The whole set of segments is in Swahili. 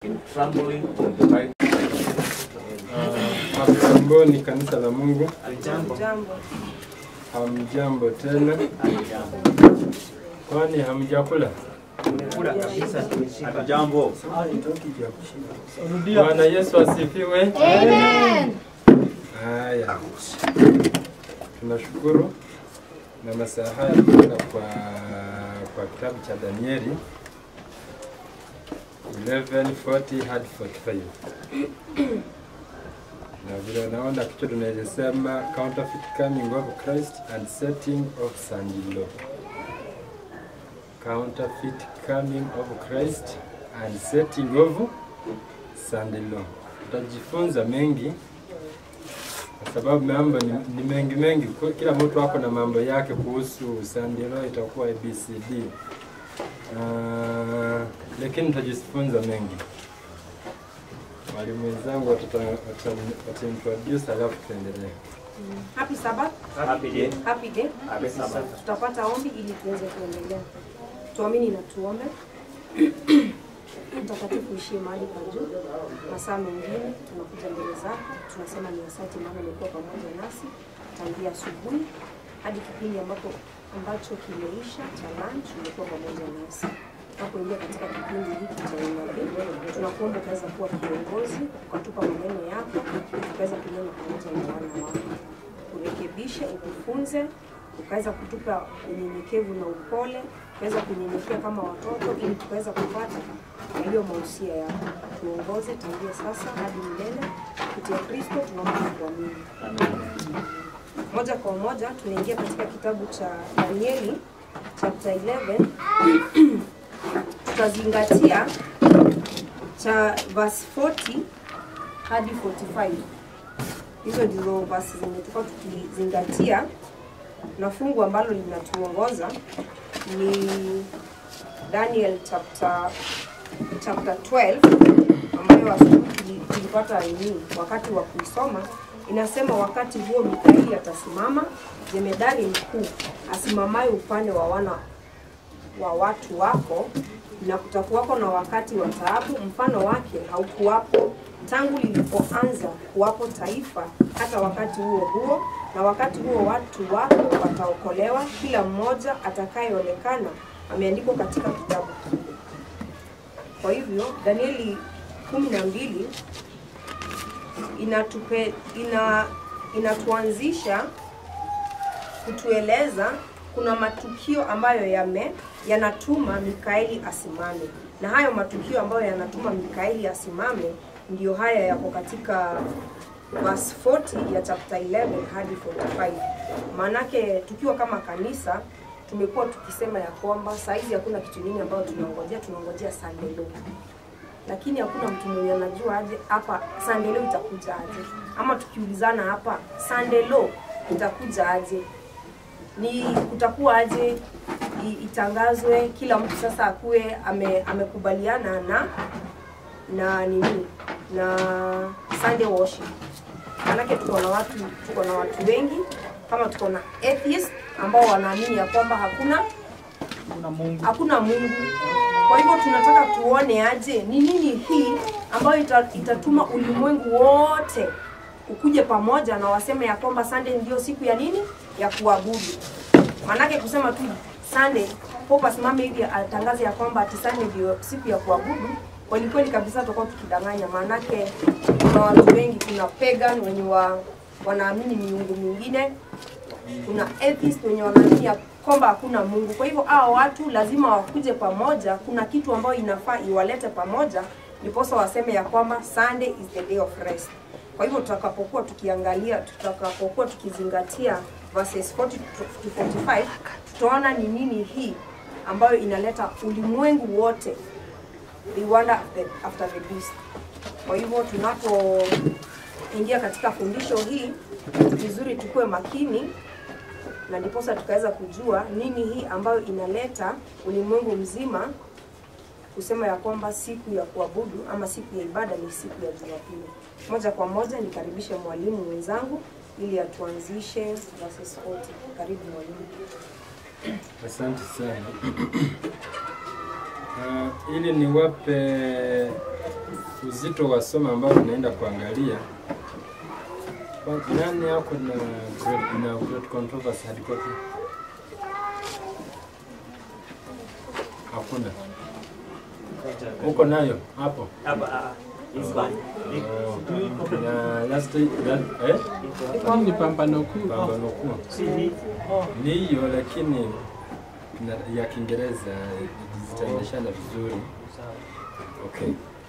Trampling on the right. Hamjambo ni kanisa la Mungu. Hamjambo. Hamjambo tena. Kwani hamjakula? Tumekula kabisa. Hamjambo. Bwana Yesu asifiwe. Amen. Haya. Tunashukuru na masaa haya tunaenda kwa kitabu cha Danieli 11:40 hadi 45. Na vile naona kitu tunasema counterfeit coming of Christ and setting of Sandilo. Counterfeit coming of Christ and setting of Sandilo. Tutajifunza mengi kwa sababu mambo ni mengi. Kila mtu wako na mambo yake kuhusu Sandilo, itakuwa ABCD. Lakini tutajifunza mengi. Mwalimu wenzangu wataintroduce alafu tuendelee. Happy Sabbath. Happy day. Happy day. Happy Sabbath. Tutapata ombi ili tuweze kuendelea. Tuamini na tuombe. Mtakatifu ishie mahali pa juu. Masaa mengine tunakuja mbele zako. Tunasema ni asante maana umekuwa pamoja nasi tangia asubuhi hadi kipindi ambacho kimeisha cha lunch, umekuwa pamoja nasi. Tunapoingia katika kipindi hiki cha unabii, tunakuomba ukaweza kuwa kiongozi, ukatupa maneno yako, ukaweza kunena pamoja na wana wako. Urekebishe, ukufunze, ukaweza kutupa unyenyekevu na upole, ukaweza kunyenyekea kama watoto ili tukaweza kupata yaliyo mausia yako. Tuongoze tangia sasa hadi milele. Kupitia Kristo tunaomba kuamini. Amen. Moja kwa moja tunaingia katika kitabu cha Danieli chapter 11. Tutazingatia cha verse 40 hadi 45. Hizo ndizo verse zenye tulikuwa tukizingatia, na fungu ambalo linatuongoza ni Daniel chapter 12, ambayo tulipata wakati wa kuisoma. Inasema wakati huo Mikaeli atasimama, jemedari mkuu asimamaye upande wa wana wa watu wako, na kutakuwako na wakati wa taabu mfano wake haukuwapo tangu lilipoanza kuwapo taifa hata wakati huo, na wakati huo watu wako wataokolewa, kila mmoja atakayeonekana ameandikwa katika kitabu kile. Kwa hivyo Danieli 12 inatuanzisha kutueleza kuna matukio ambayo yanatuma Mikaeli asimame. Na hayo matukio ambayo yanatuma Mikaeli asimame ndio haya yako katika verse 40 ya chapter 11 hadi 45. Maanake tukiwa kama kanisa tumekuwa tukisema ya kwamba saizi hakuna kitu nini ambayo tunangojea Sandelo. Lakini hakuna mtu mwenye anajua aje hapa Sandelo itakuja aje. Ama tukiulizana hapa Sandelo itakuja aje, ni kutakuwa aje, itangazwe, kila mtu sasa akuwe amekubaliana na nini na Sunday worship. Manake tuko na watu wengi, kama tuko na atheist ambao wanaamini ya kwamba hakuna Mungu. Kwa hivyo tunataka tuone aje ni nini hii ambayo itatuma ulimwengu wote ukuje pamoja na waseme ya kwamba Sunday ndio siku ya nini ya kuabudu. Manake kusema tu Sunday, popa simame hivi atangaze ya kwamba ati Sunday ndio siku ya kuabudu, kweli kabisa tutakuwa tukidanganya. Manake kuna watu wengi, kuna pagan wenye wanaamini miungu mingine, kuna atheist wenye wanaamini kwamba hakuna Mungu. Kwa hivyo hao watu lazima wakuje pamoja, kuna kitu ambayo inafaa iwalete pamoja, ndiposa waseme ya kwamba Sunday is the day of rest. Kwa hivyo tutakapokuwa tukizingatia verses 40 to 45, tutaona ni nini hii ambayo inaleta ulimwengu wote the wonder after the beast. Kwa hivyo tunapoingia katika fundisho hii, vizuri tukue makini, na ndiposa tukaweza kujua nini hii ambayo inaleta ulimwengu mzima kusema ya kwamba siku ya kuabudu ama siku ya ibada ni siku ya Jumapili. Moja kwa moja nikaribishe mwalimu mwenzangu ili atuanzishe verses 40. Karibu mwalimu. Asante sana. Ili niwape uzito wa somo ambao tunaenda kuangalia. Nani yako na great controversy hard copy? Hakuna. Uko nayo hapo? Hapa Na last that Ni pambano kuu. pambano kuu. Ni hiyo lakini ya Kiingereza zitaendeshana vizuri. Okay.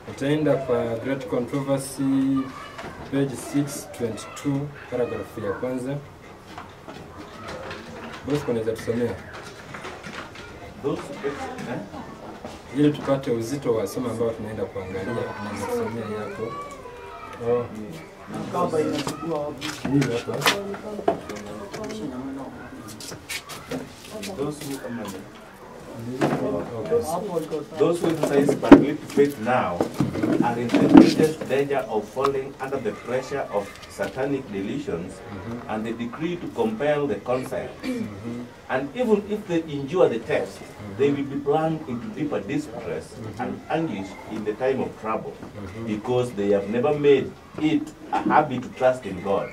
Utaenda kwa Great Controversy page 622 paragraph ya kwanza. Boss kunaweza tusomea ili tupate uzito wa somo ambao tunaenda kuangalia. Tunaweza kusomea hapo. kamba inachukua wapi? Hii hapa. Those who exercise paralytic faith now are in the greatest danger of falling under the pressure of satanic delusions and the decree to compel the conscience. And even if they endure the test, they will be plunged into deeper distress and anguish in the time of trouble, because they have never made it a habit to trust in God.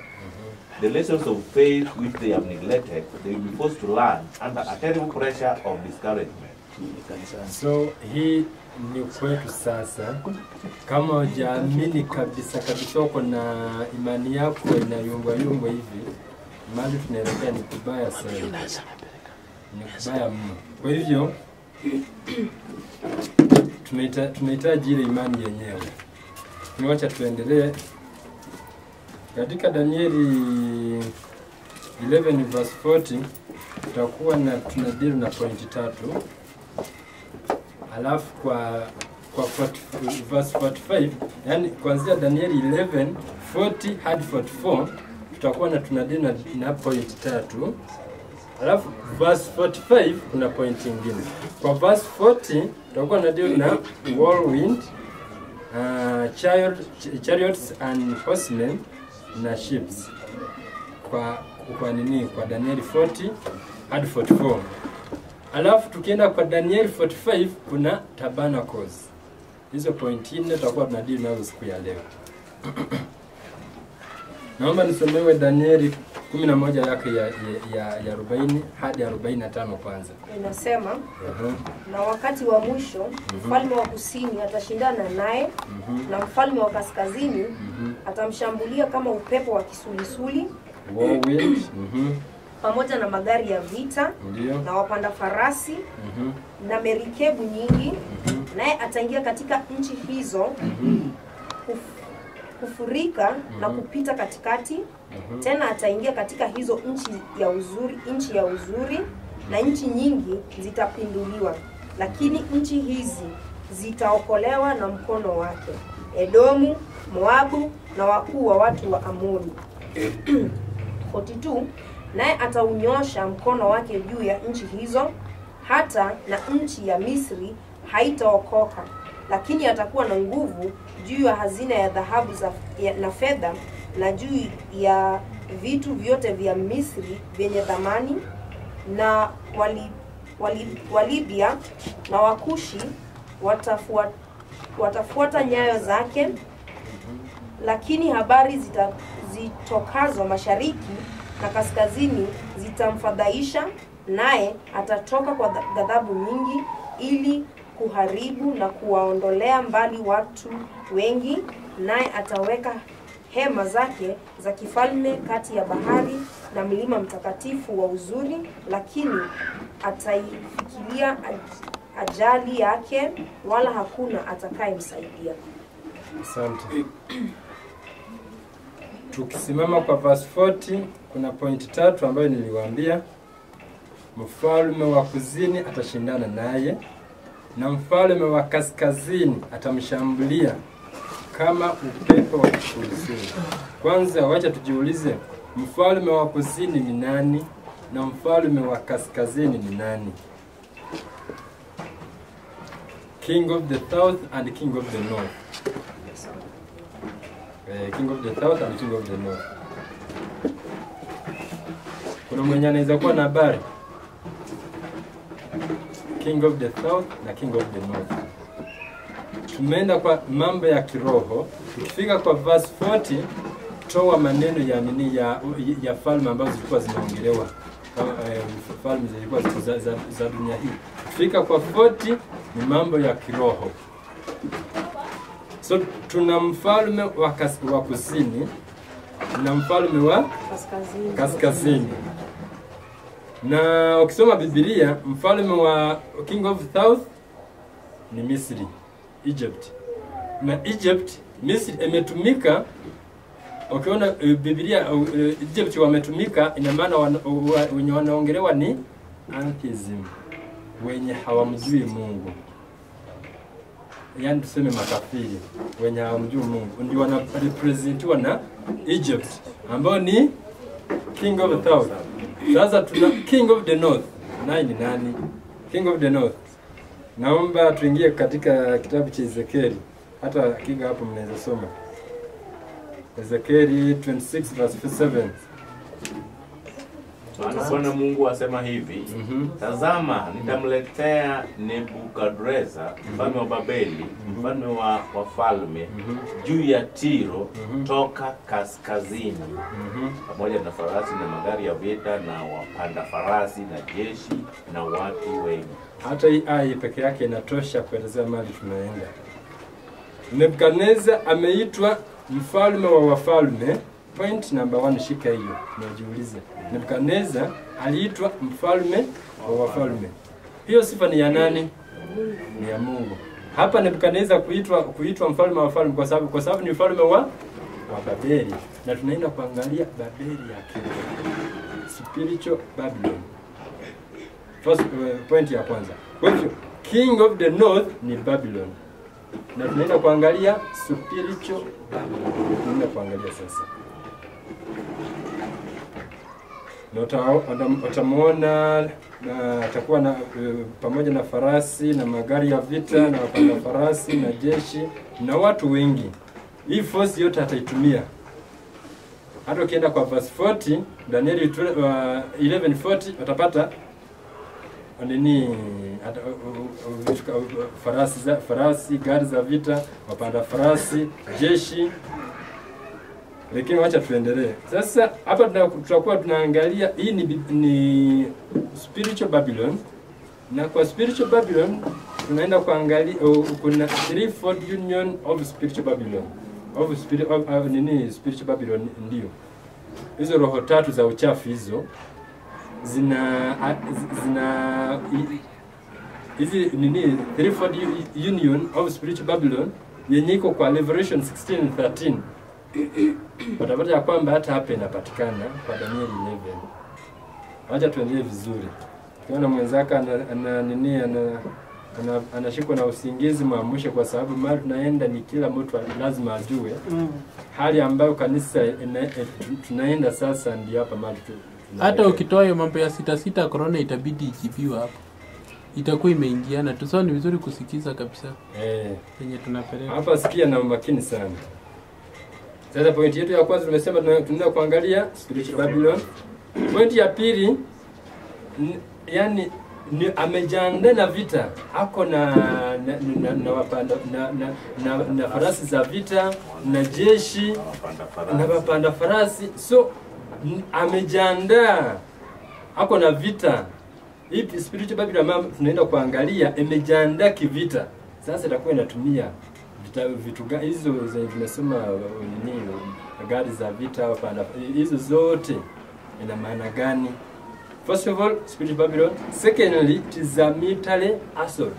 The lessons of faith which they have neglected, they will be forced to learn under a terrible pressure of discouragement. So hii ni kwetu sasa. Kama hujaamini kabisa uko na imani yako inayumba hivi, mali tunaelekea ni kubaya sana. Ni kubaya mno. Kwa hivyo tunahitaji ile imani yenyewe. Niwacha tuendelee. Katika Danieli 11 verse 40 tutakuwa tunadili na pointi 3. Alafu kwa verse 45, yani kuanzia Danieli 11:40 hadi 44 tutakuwa tunadili na pointi 3. Alafu verse 45 kuna pointi nyingine. Kwa verse 40 tutakuwa tunadili na whirlwind, chariots and horsemen na ships. Kwa nini? Kwa Danieli 40 hadi 44. Alafu tukienda kwa Danieli 45 kuna tabernacles. Hizo pointi nne tutakuwa tunadili nazo siku ya leo. Naomba nisomewe Danieli 11 yake ya 40 hadi 45 kwanza. Inasema, na wakati wa mwisho mfalme wa kusini atashindana naye, na mfalme wa kaskazini atamshambulia kama upepo wa kisulisuli, whirlwind, pamoja na magari ya vita, na wapanda farasi, na merikebu nyingi, naye ataingia katika nchi hizo, kufurika na kupita katikati. Tena ataingia katika hizo nchi ya uzuri, na nchi nyingi zitapinduliwa, lakini nchi hizi zitaokolewa na mkono wake: Edomu, Moabu na wakuu wa watu wa Amoni. 42, naye ataunyosha mkono wake juu ya nchi hizo, hata na nchi ya Misri haitaokoka, lakini atakuwa na nguvu juu ya hazina ya dhahabu na fedha, na juu ya vitu vyote vya Misri vyenye thamani, na Walibia na Wakushi watafuata nyayo zake. Lakini habari zitokazo mashariki na kaskazini zitamfadhaisha, naye atatoka kwa ghadhabu nyingi ili kuharibu na kuwaondolea mbali watu wengi, naye ataweka hema zake za kifalme kati ya bahari na mlima mtakatifu wa uzuri, lakini ataifikiria ajali yake, wala hakuna atakayemsaidia. Asante. Tukisimama kwa verse 40 kuna pointi 3 ambayo niliwaambia. Mfalme wa kusini atashindana naye, na mfalme wa kaskazini atamshambulia kama upepo wa kisulisuli. Kwanza wacha tujiulize, mfalme wa kusini ni nani na mfalme wa kaskazini ni nani? King of the south and king of the north. King of the south and king of the north. Kuna mwenye anaweza kuwa na habari? King of the south na king of the north. tumeenda kwa mambo ya kiroho. Tukifika kwa verse 40, toa maneno ya nini ya falme ambazo zilikuwa zinaongelewa. Falme zilikuwa za dunia hii. Tukifika kwa 40 ni mambo ya kiroho. So tuna mfalme wa kusini na mfalme wa kaskazini. Na ukisoma Biblia, mfalme wa King of South ni Misri, Egypt. Na Egypt, Misri imetumika. Ukiona Biblia Egypt wametumika, ina maana wenye wanaongelewa ni atheism, wenye hawamjui Mungu. Yaani tuseme makafiri, wenye hawamjui Mungu ndio wanarepresentiwa na Egypt, ambao ni King of the South. Sasa tuna King of the North. Naye ni nani? King of the North. Naomba tuingie katika kitabu cha Ezekieli. Hata kinga hapo mnaweza soma. Ezekieli 26 verse 7. Bwana Mungu asema hivi, tazama nitamletea Nebukadreza mfalme wa Babeli, mfalme wa wafalme juu ya Tiro toka kaskazini, pamoja na farasi na magari ya vita na wapanda farasi na jeshi na watu wengi. Hata hii aya peke yake inatosha kuelezea mali tunaenda. Nebukadneza ameitwa mfalme wa wafalme. Point number 1, shika hiyo. Najiulize. Nebukadneza aliitwa mfalme wa wafalme. Hiyo sifa ni ya nani? Ni ya Mungu. Hapa Nebukadneza kuitwa mfalme wa wafalme kwa sababu ni mfalme wa Babeli. Na tunaenda kuangalia Babeli ya kiroho. Spiritual Babylon. First point ya kwanza. Kwa hivyo King of the North ni Babylon. Na tunaenda kuangalia spiritual Babylon. Tunaenda kuangalia sasa. Na utamuona atakuwa na pamoja na farasi na magari ya vita na wapanda farasi na jeshi na watu wengi. Hii force yote ataitumia. Hata ukienda kwa verse 40, Danieli 11:40 utapata nini farasi, gari za vita, wapanda farasi, jeshi. Lakini wacha tuendelee. Sasa hapa tutakuwa tunaangalia hii ni spiritual Babylon. Na kwa spiritual Babylon tunaenda kuangalia kuna threefold union of spiritual Babylon. Spiritual Babylon ndio. Hizo roho tatu za uchafu hizo hizi threefold union of spiritual Babylon yenye iko kwa Revelation 16:13. Watapata ya kwamba hata hapa inapatikana kwa Danieli 11. Wacha tuendelee vizuri. Ukiona mwenzako anashikwa na usingizi, muamshe, kwa sababu mahali tunaenda ni kila mtu lazima ajue. Hali ambayo kanisa tunaenda sasa ndio hapa mahali hata ukitoa hiyo mambo ya 6 corona itabidi ijibiwe hapo. Itakuwa imeingiana tu. Sasa ni vizuri kusikiza kabisa. Yenye tunapeleka. Hapa sikia na umakini sana. Sasa pointi yetu ya kwanza tumesema tunaenda kuangalia spiritual Babylon. Pointi ya pili yani ni amejiandaa na vita. Ako na farasi za vita na jeshi na wapanda farasi. So amejiandaa. Ako na vita. Hii spiritual Babylon tunaenda kuangalia imejiandaa kivita. Sasa itakuwa inatumia vitu hizo zinasema nini, gari za vita, wapanda hizo zote ina maana gani? First of all, spiritual Babylon. Secondly, it is a military assault.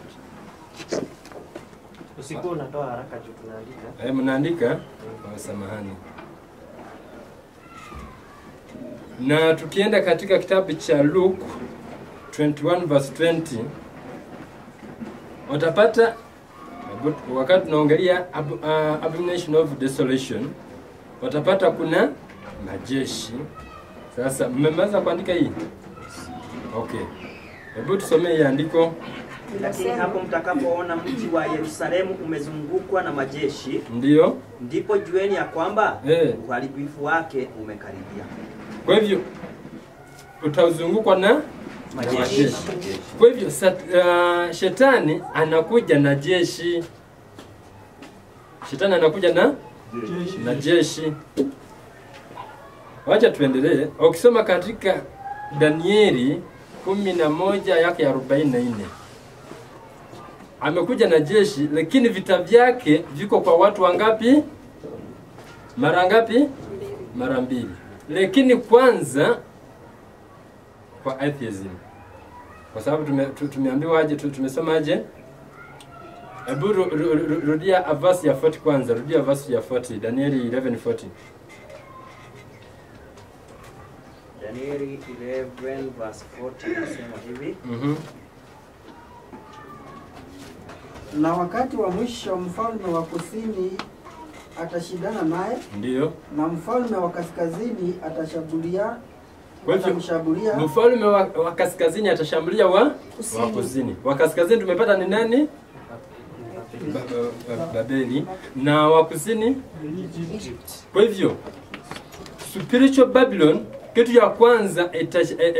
Usiku unatoa haraka tu tunaandika. Mnaandika? Samahani. Na tukienda katika kitabu cha Luke 21 verse 20 utapata wakati tunaongelea abomination of desolation, watapata kuna majeshi. Sasa mmemaliza kuandika hii? Okay. Hebu tusomee hii andiko. Lakini hapo mtakapoona mji wa Yerusalemu umezungukwa na majeshi, ndio ndipo jueni ya kwamba uharibifu wake umekaribia. Kwa hivyo utauzungukwa na majeshi. Kwa hivyo shetani anakuja na jeshi. Shetani anakuja na jeshi. Wacha tuendelee. Ukisoma katika Danieli 11 yake ya 44. Amekuja na jeshi, lakini vita vyake viko kwa watu wangapi? Mara ngapi? Mara mbili. Lakini kwanza kwa atheism. Kwa sababu tumeambiwa aje, tumesoma aje? Hebu rudia verse ya 40 kwanza, rudia verse ya 40, Danieli 11:40. Danieli 11 verse 40 inasema hivi. Na wakati wa mwisho mfalme wa kusini atashindana naye. Ndiyo. Na mfalme wa kaskazini atashambulia. Mfalme wa kaskazini atashambulia wa kusini. Wa kaskazini tumepata ni nani? Babeli. Na wa kusini? Kwa hivyo spiritual Babylon, kitu ya kwanza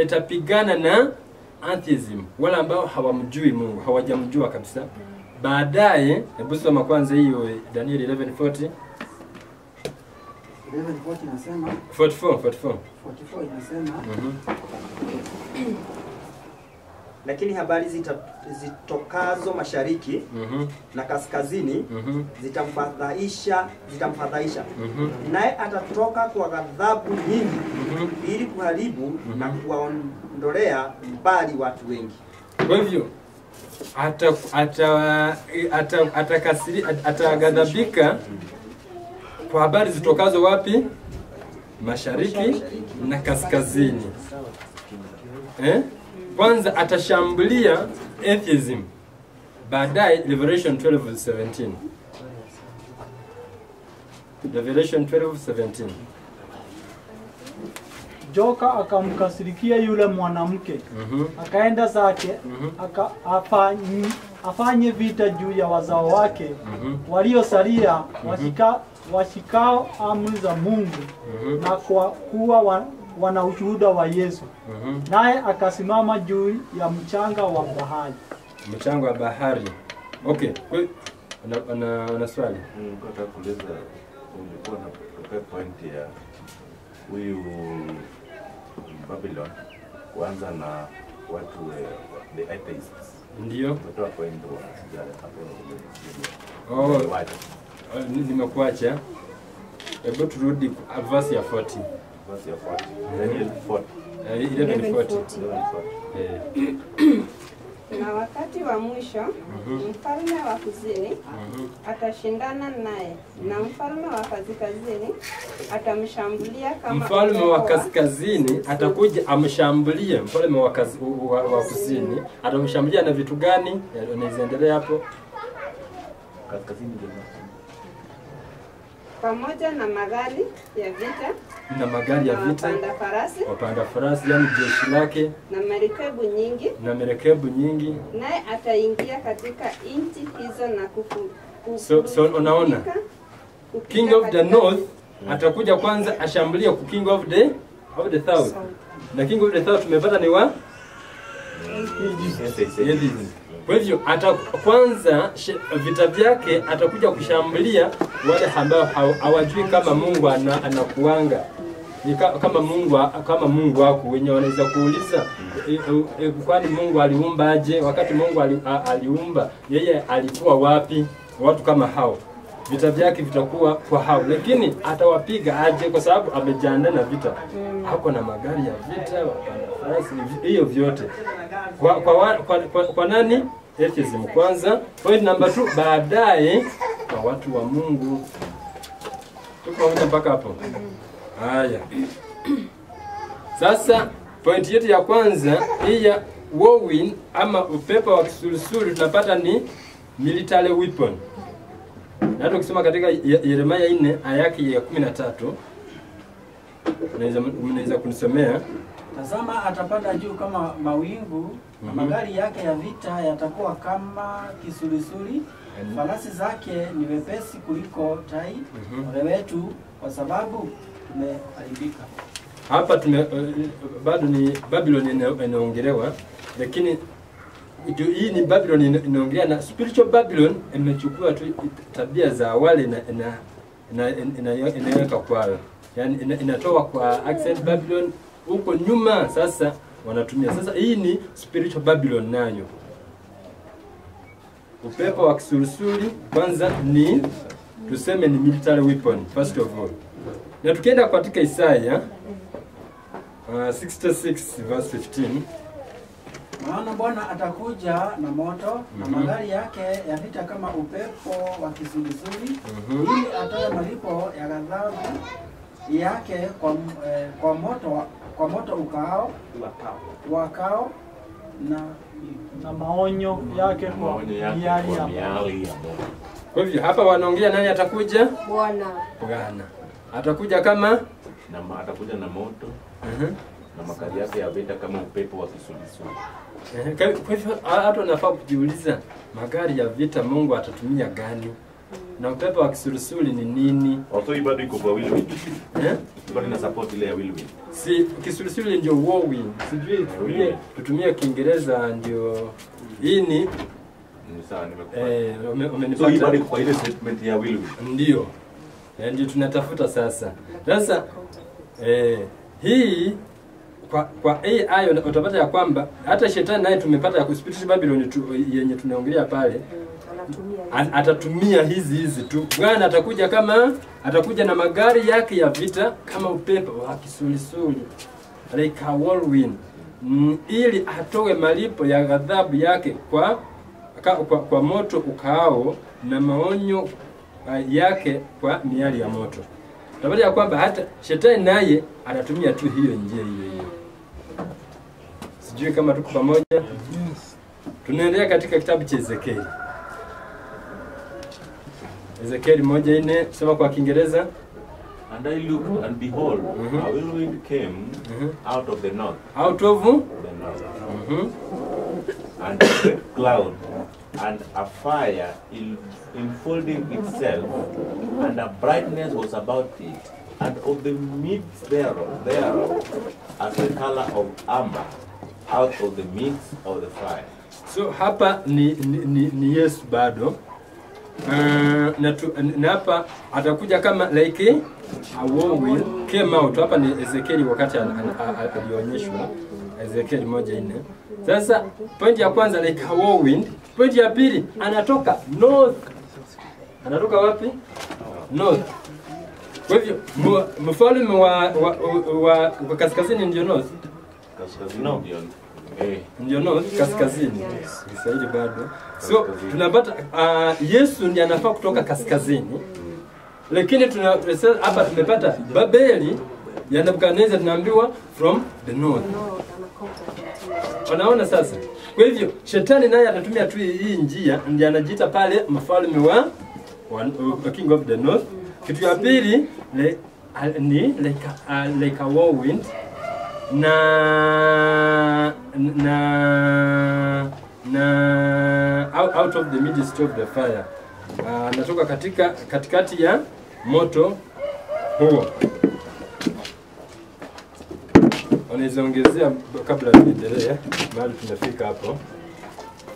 itapigana na atheism, wala ambao hawamjui Mungu, hawajamjua kabisa. Baadaye, hebu soma kwanza hiyo Danieli 11:40. 11:40 inasema 44 inasema lakini habari zitokazo mashariki na kaskazini zitamfadhaisha. Naye atatoka kwa ghadhabu nyingi ili kuharibu na kuwaondolea mbali watu wengi. Kwa hivyo ataghadhabika kwa habari zitokazo wapi? Mashariki na kaskazini. Kwanza atashambulia atheism. Baadaye Revelation 12:17. Revelation 12:17. Joka akamkasirikia yule mwanamke. Akaenda zake, afanye vita juu ya wazao wake waliosalia washikao amri za Mungu na kwa kuwa wana ushuhuda wa Yesu. Naye akasimama juu ya mchanga wa bahari. Mchanga wa bahari. Okay. Una swali? Nataka kuuliza, ulikuwa na point ya huyu Babylon kuanza na watu the atheists. Ndio. Kutoa point hapo. Nimekuacha. Hebu turudi verse ya 40. Verse ya 40. Daniel 40. 11:40. Na wakati wa mwisho mfalme wa kusini atashindana naye, na mfalme wa kaskazini atamshambulia kama mfalme wa kaskazini atakuja amshambulie mfalme wa kusini. Atamshambulia na vitu gani? Unaendelea hapo. Kaskazini pamoja na magari ya vita, na magari ya vita, wapanda farasi, yani jeshi lake, na merikebu nyingi, naye ataingia katika nchi hizo na so unaona king of the north atakuja kwanza ashambulia ku king of the south. Na king of the south tumepata ni wa kwa hivyo kwanza vita vyake atakuja kushambulia wale ambao hawajui kama Mungu anakuanga. Ni kama Mungu wako wenye wanaweza kuuliza kwani Mungu aliumba aje? Wakati Mungu aliumba yeye alikuwa wapi? Watu kama hao vita vyake vitakuwa kwa hao, lakini atawapiga aje? Kwa sababu amejiandaa na vita. Hako na magari ya vita, farasi, hiyo vyote kwa nani? Atheism kwanza. Point number 2, baadaye kwa watu wa Mungu. Tuko mpaka hapo. Haya. Sasa point yetu ya kwanza hii ya whirlwind ama upepo wa kisulisuli tunapata ni military weapon. Na tukisoma katika Yeremia 4 aya yake ya 13 unaweza kunisomea. Tazama atapanda juu kama mawingu, na magari yake ya vita yatakuwa kama kisulisuli. Farasi zake ni wepesi kuliko tai. Ole wetu kwa sababu tumeharibika. Hapa bado ni Babylon inaongelewa, lakini hii ni Babylon inaongea, na spiritual Babylon imechukua tu tabia za wale inaweka kwao, yani inatoa kwa accent Babylon huko nyuma, sasa wanatumia. Sasa hii ni spiritual Babylon nayo. Upepo wa kisulisuli kwanza ni tuseme ni military weapon first of all. Na tukienda katika Isaya 66 verse 15, maana Bwana atakuja na moto na magari yake ya vita kama upepo wa kisulisuli, ili atoe malipo ya ghadhabu yake kwa moto wakao na maonyo yake kwa miali ya moto. Kwa hivyo hapa wanaongea nani atakuja? Bwana. Bwana atakuja kama atakuja na moto na magari yake ya vita kama upepo wa kisulisuli. Kwa hivyo hata unafaa kujiuliza, magari ya vita Mungu atatumia gani? Na upepo wa kisulisuli ni nini? Also ibado iko kwa whirlwind. Ibado ina support ile ya whirlwind. Si kisulisuli ndio whirlwind. Sijui tutumie Kiingereza ndio hii ni sawa, nimekupa. Umenipata. So ibado iko kwa ile statement ya whirlwind. Ndio. Ndio tunatafuta sasa. Sasa hii kwa AI utapata ya kwamba hata shetani naye tumepata ya spiritual Babylon yenye tunaongelea pale, atatumia hizi tu. Bwana atakuja na magari yake ya vita kama upepo wa kisulisuli, like a whirlwind, ili atoe malipo ya ghadhabu yake kwa moto ukao na maonyo yake kwa miali ya moto. Tunapata ya kwamba hata shetani naye anatumia tu hiyo njia hiyo. Sijui kama tuko pamoja. Tunaendelea katika kitabu cha Ezekieli. Ezekieli 1:4, sema kwa Kiingereza. And I looked, and behold, a whirlwind came out of the north. Out of the north. And a great cloud, and a fire enfolding itself, and a brightness was about it, and of the midst thereof, as the color of amber, out of the midst of the fire. So hapa ni Yesu bado. Na hapa atakuja kama like a whirlwind came out. Hapa ni Ezekieli wakati alionyeshwa Ezekieli 1:4. Sasa point ya kwanza like a whirlwind, point ya pili anatoka north. Anatoka wapi? North. Kwa hivyo mfalme wa kaskazini ndio north. Kaskazini ndio north, kaskazini. Kiswahili bado. So tunapata Yesu ndiye anafaa kutoka kaskazini. Lakini hapa tumepata Babeli ya Nebukadnezar, tunaambiwa from the north. Unaona sasa? Kwa hivyo shetani naye atatumia tu hii njia, ndiye anajiita pale mfalme wa king of the north. Kitu ya pili ni like a whirlwind na out of the midst of the fire. Natoka katikati ya moto huo. Wanaongezea kabla tuendelee, mahali tunafika hapo.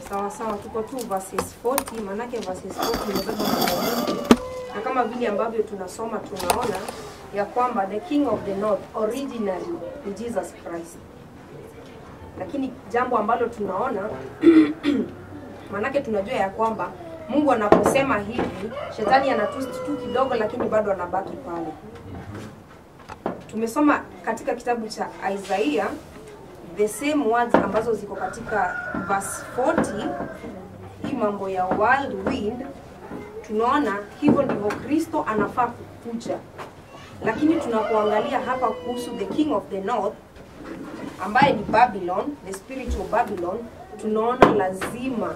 Sawa, tuko tu verses 40, manake verses 40 imebeba mambo mengi. Na kama vile ambavyo tunasoma tunaona ya kwamba the king of the north originally ni Jesus Christ. Lakini jambo ambalo tunaona manake tunajua ya kwamba Mungu anaposema hivi, shetani anatwist tu kidogo, lakini bado anabaki pale. Tumesoma katika kitabu cha Isaiah the same words ambazo ziko katika verse 40, hii mambo ya whirlwind. Tunaona hivyo ndivyo Kristo anafaa kukuja. Lakini tunapoangalia hapa kuhusu the king of the north ambaye ni Babylon, the spiritual Babylon, tunaona lazima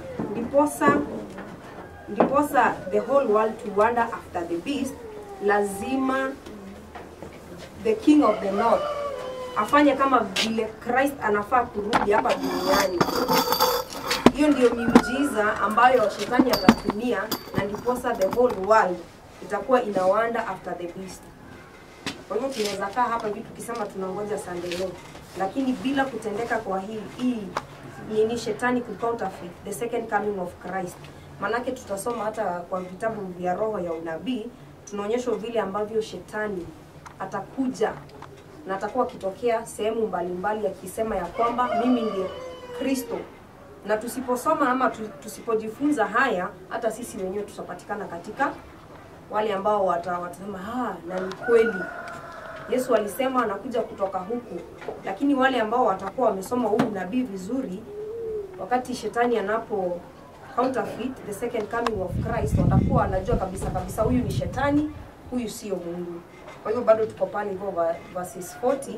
ndiposa the whole world to wander after the beast, lazima the king of the north afanye kama vile Christ anafaa kurudi hapa duniani. Hiyo ndio miujiza ambayo shetani atatumia, na ndiposa the whole world itakuwa ina wander after the beast. Kwa hiyo tunaweza kaa hapa hivi tukisema tunangoja Sunday leo, lakini bila kutendeka kwa hii nini shetani ku counterfeit the second coming of Christ. Manake tutasoma hata kwa vitabu vya roho ya unabii, tunaonyeshwa vile ambavyo shetani atakuja na atakuwa kitokea sehemu mbalimbali akisema ya kwamba mimi ndiye Kristo. Na tusiposoma ama tusipojifunza haya, hata sisi wenyewe tutapatikana katika wale ambao watasema na ni kweli Yesu alisema anakuja kutoka huku. Lakini wale ambao watakuwa wamesoma huu nabii vizuri, wakati shetani anapo counterfeit the second coming of Christ, watakuwa wanajua kabisa huyu ni shetani, huyu sio Mungu. Kwa hivyo bado tuko pale hivyo verses 40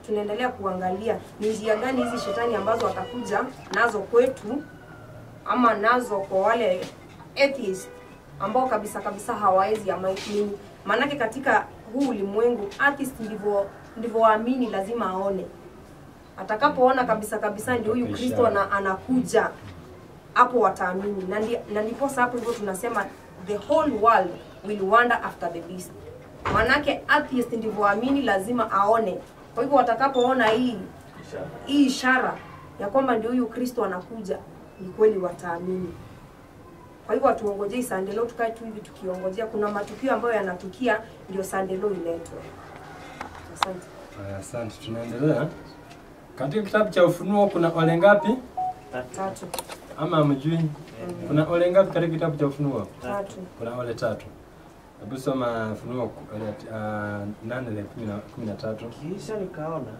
tunaendelea kuangalia ni njia gani hizi shetani ambazo watakuja nazo kwetu ama nazo kwa wale atheist ambao kabisa hawawezi amaini. Manake katika huu ulimwengu atheist ndivyo waamini lazima aone. Atakapoona kabisa ndio huyu Kristo anakuja, hapo wataamini. Na ndipo hapo hivyo tunasema the whole world will wander after the beast. Manake atheist ndivyo waamini lazima aone. Kwa hivyo watakapoona hii ishara ya kwamba ndio huyu Kristo anakuja, ni kweli wataamini. Kwa hivyo tuongojee Sunday leo, tukae tu hivi tukiongojea. Kuna matukio ambayo yanatukia ndio Sunday leo iletwe. Asante. Asante, tunaendelea. Katika kitabu cha Ufunuo kuna ole ngapi? 3. Ama mjui? Kuna ole ngapi katika kitabu cha Ufunuo? 3. Kuna ole 3. Hebu soma Ufunuo 8:13. Kisha nikaona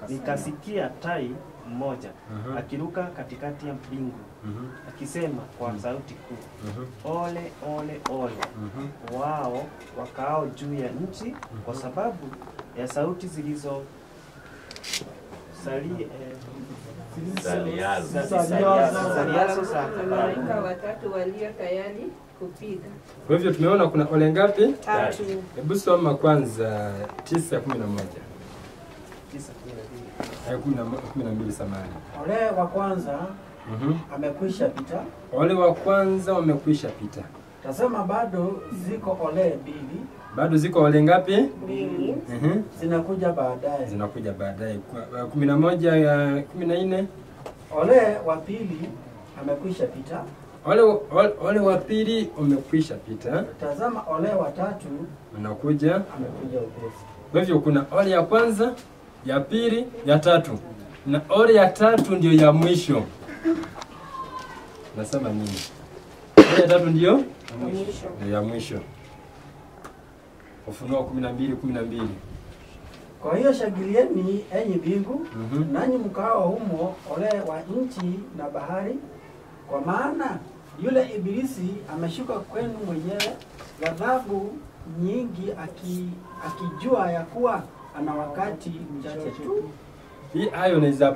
nikasikia tai mmoja akiruka katikati ya mbingu akisema kwa sauti kuu, ole ole ole wao wakao juu ya nchi kwa sababu ya sauti zilizo malaika watatu walio tayari kupiga. Kwa hivyo tumeona kuna ole ngapi? 3. Hebu soma kwanza 9:11. 9:12 samani. Ole wa kwanza amekwisha pita. Ole wa kwanza wamekwisha pita. Tasema bado ziko ole 2. Bado ziko ole ngapi? 2. Zinakuja baadaye. 11 ya 14. Ole wa pili amekwisha pita. Ole wa pili umekwisha pita. Tazama ole wa tatu unakuja. Amekuja upesi. Kwa hivyo kuna ole ya kwanza, ya pili, ya tatu. Na ole ya tatu ndio ya mwisho. Nasema nini? Ole ya tatu ndio Mwisho. Ya mwisho. Ufunuo 12:12. Kwa hiyo shangilieni enyi mbingu, nanyi mkao humo, ole wa nchi na bahari, kwa maana yule ibilisi ameshuka kwenu mwenyewe, ghadhabu nyingi, akijua ya kuwa ana wakati mchache tu. Hii ayo unaweza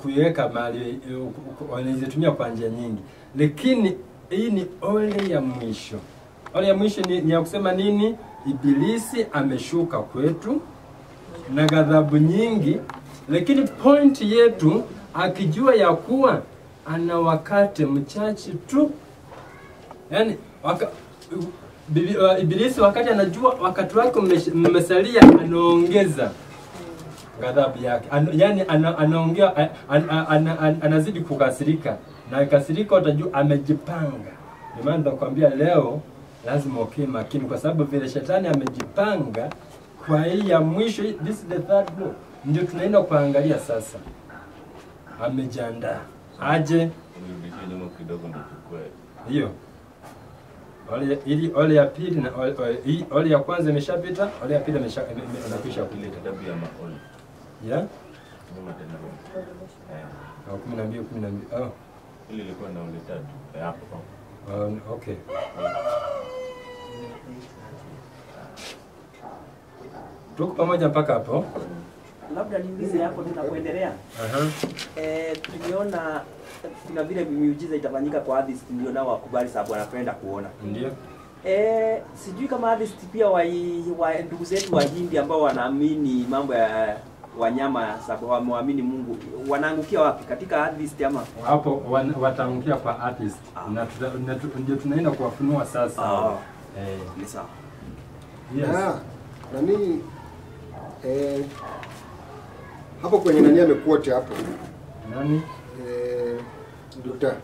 kuiweka mahali, unaweza tumia kwa njia nyingi, lakini hii ni ole ya mwisho. Ole ya mwisho ni ya kusema nini? Ibilisi ameshuka kwetu na ghadhabu nyingi, lakini point yetu akijua ya kuwa ana wakati mchache tu. Yaani Ibilisi wakati anajua wakati wake umesalia, anaongeza ghadhabu yake. Yaani anaongea, anazidi kukasirika, na kasirika utajua amejipanga. Ndio maana nakwambia leo lazima ukae makini, kwa sababu vile shetani amejipanga kwa hii ya mwisho. This is the third blow, ndio tunaenda kuangalia sasa. Amejiandaa aje? Hiyo ole ya pili na ole ya kwanza imeshapita, ole ya pili imekwisha kupita. Kitabu ya maole. Ya? Soma tena. 12:12. Oh. Ile ilikuwa na ole 3. Hapo. Okay. Tuko pamoja mpaka hapo? Labda niulize hapo tunapoendelea. Tumeona kuna vile miujiza itafanyika kwa atheist, ndio nao wakubali sababu wanapenda kuona. Ndio. Sijui kama atheist pia wa ndugu zetu wa Hindi ambao wanaamini mambo ya wanyama sababu waamini Mungu, wanaangukia wapi katika atheist ama hapo? Wataangukia kwa atheist. Na ndio tunaenda kuwafunua sasa. Ni sawa. Yes. Na mimi hapo kwenye nani amekuote hapo? Nani? Dr.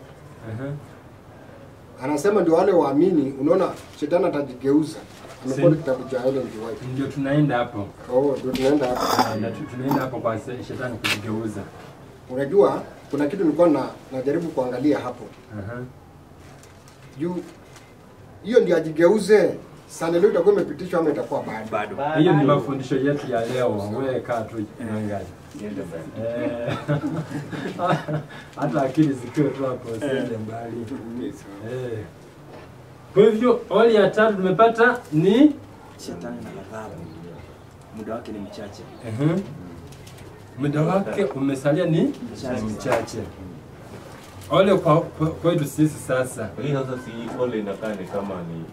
Anasema ndio wale waamini, unaona shetani atajigeuza. Amekuwa kitabu cha Ellen G. White. Ndio tunaenda hapo. Oh, ndio tunaenda hapo. Na tunaenda hapo kwa shetani kujigeuza. Unajua kuna kitu nilikuwa najaribu kuangalia hapo. Juu hiyo ndio ajigeuze. Sana leo itakuwa imepitishwa ama itakuwa bado. Hiyo ni mafundisho yetu ya leo. Wewe kaa tu angalia. Hata akili zikiwa tu hapo siende mbali. Kwa hivyo oli ya tatu tumepata ni shetani na ghadhabu. Muda wake ni mchache. Muda wake umesalia ni mchache. Ole kwa kwetu sisi sasa. Hii sasa si ole inakaa ni kama ni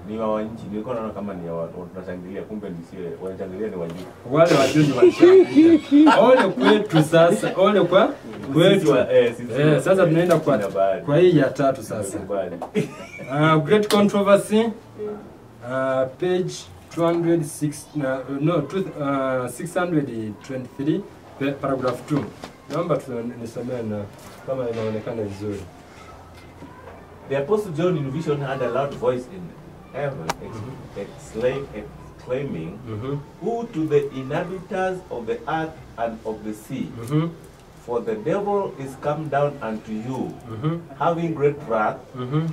ni wa nchi. Nilikuwa naona kama ni watu tunashangilia, kumbe nisiwe wanashangilia ni wajuu. Wale wajuu ni wanashangilia. Ole kwetu sasa. Ole kwa kwetu. Sasa tunaenda kwa hii ya tatu sasa. Great controversy. Page 623 paragraph 2. Naomba nisomee na kama inaonekana vizuri. The Apostle John in vision had a loud voice in heaven exclaiming, "Who to the inhabitants of the earth and of the sea? For the devil is come down unto you, having great wrath,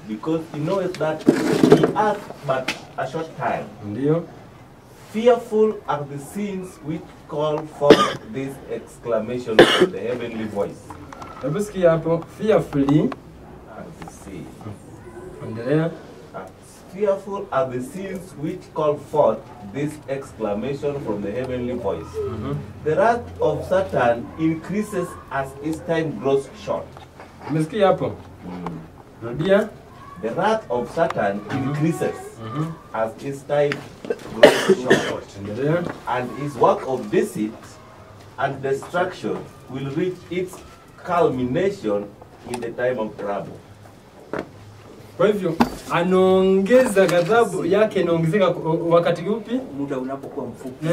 because he knoweth that he hath but a short time. Fearful are the sins which call forth this exclamation from the heavenly voice." Fearfully. Fearful are the sins which call forth this exclamation from the heavenly voice. The wrath of Satan increases as his time grows short. The wrath of Satan increases as his time grows short. And his work of deceit and destruction will reach its culmination in the time of trouble. Kwa hivyo anaongeza ghadhabu yake inaongezeka wakati upi? Muda unapokuwa mfupi.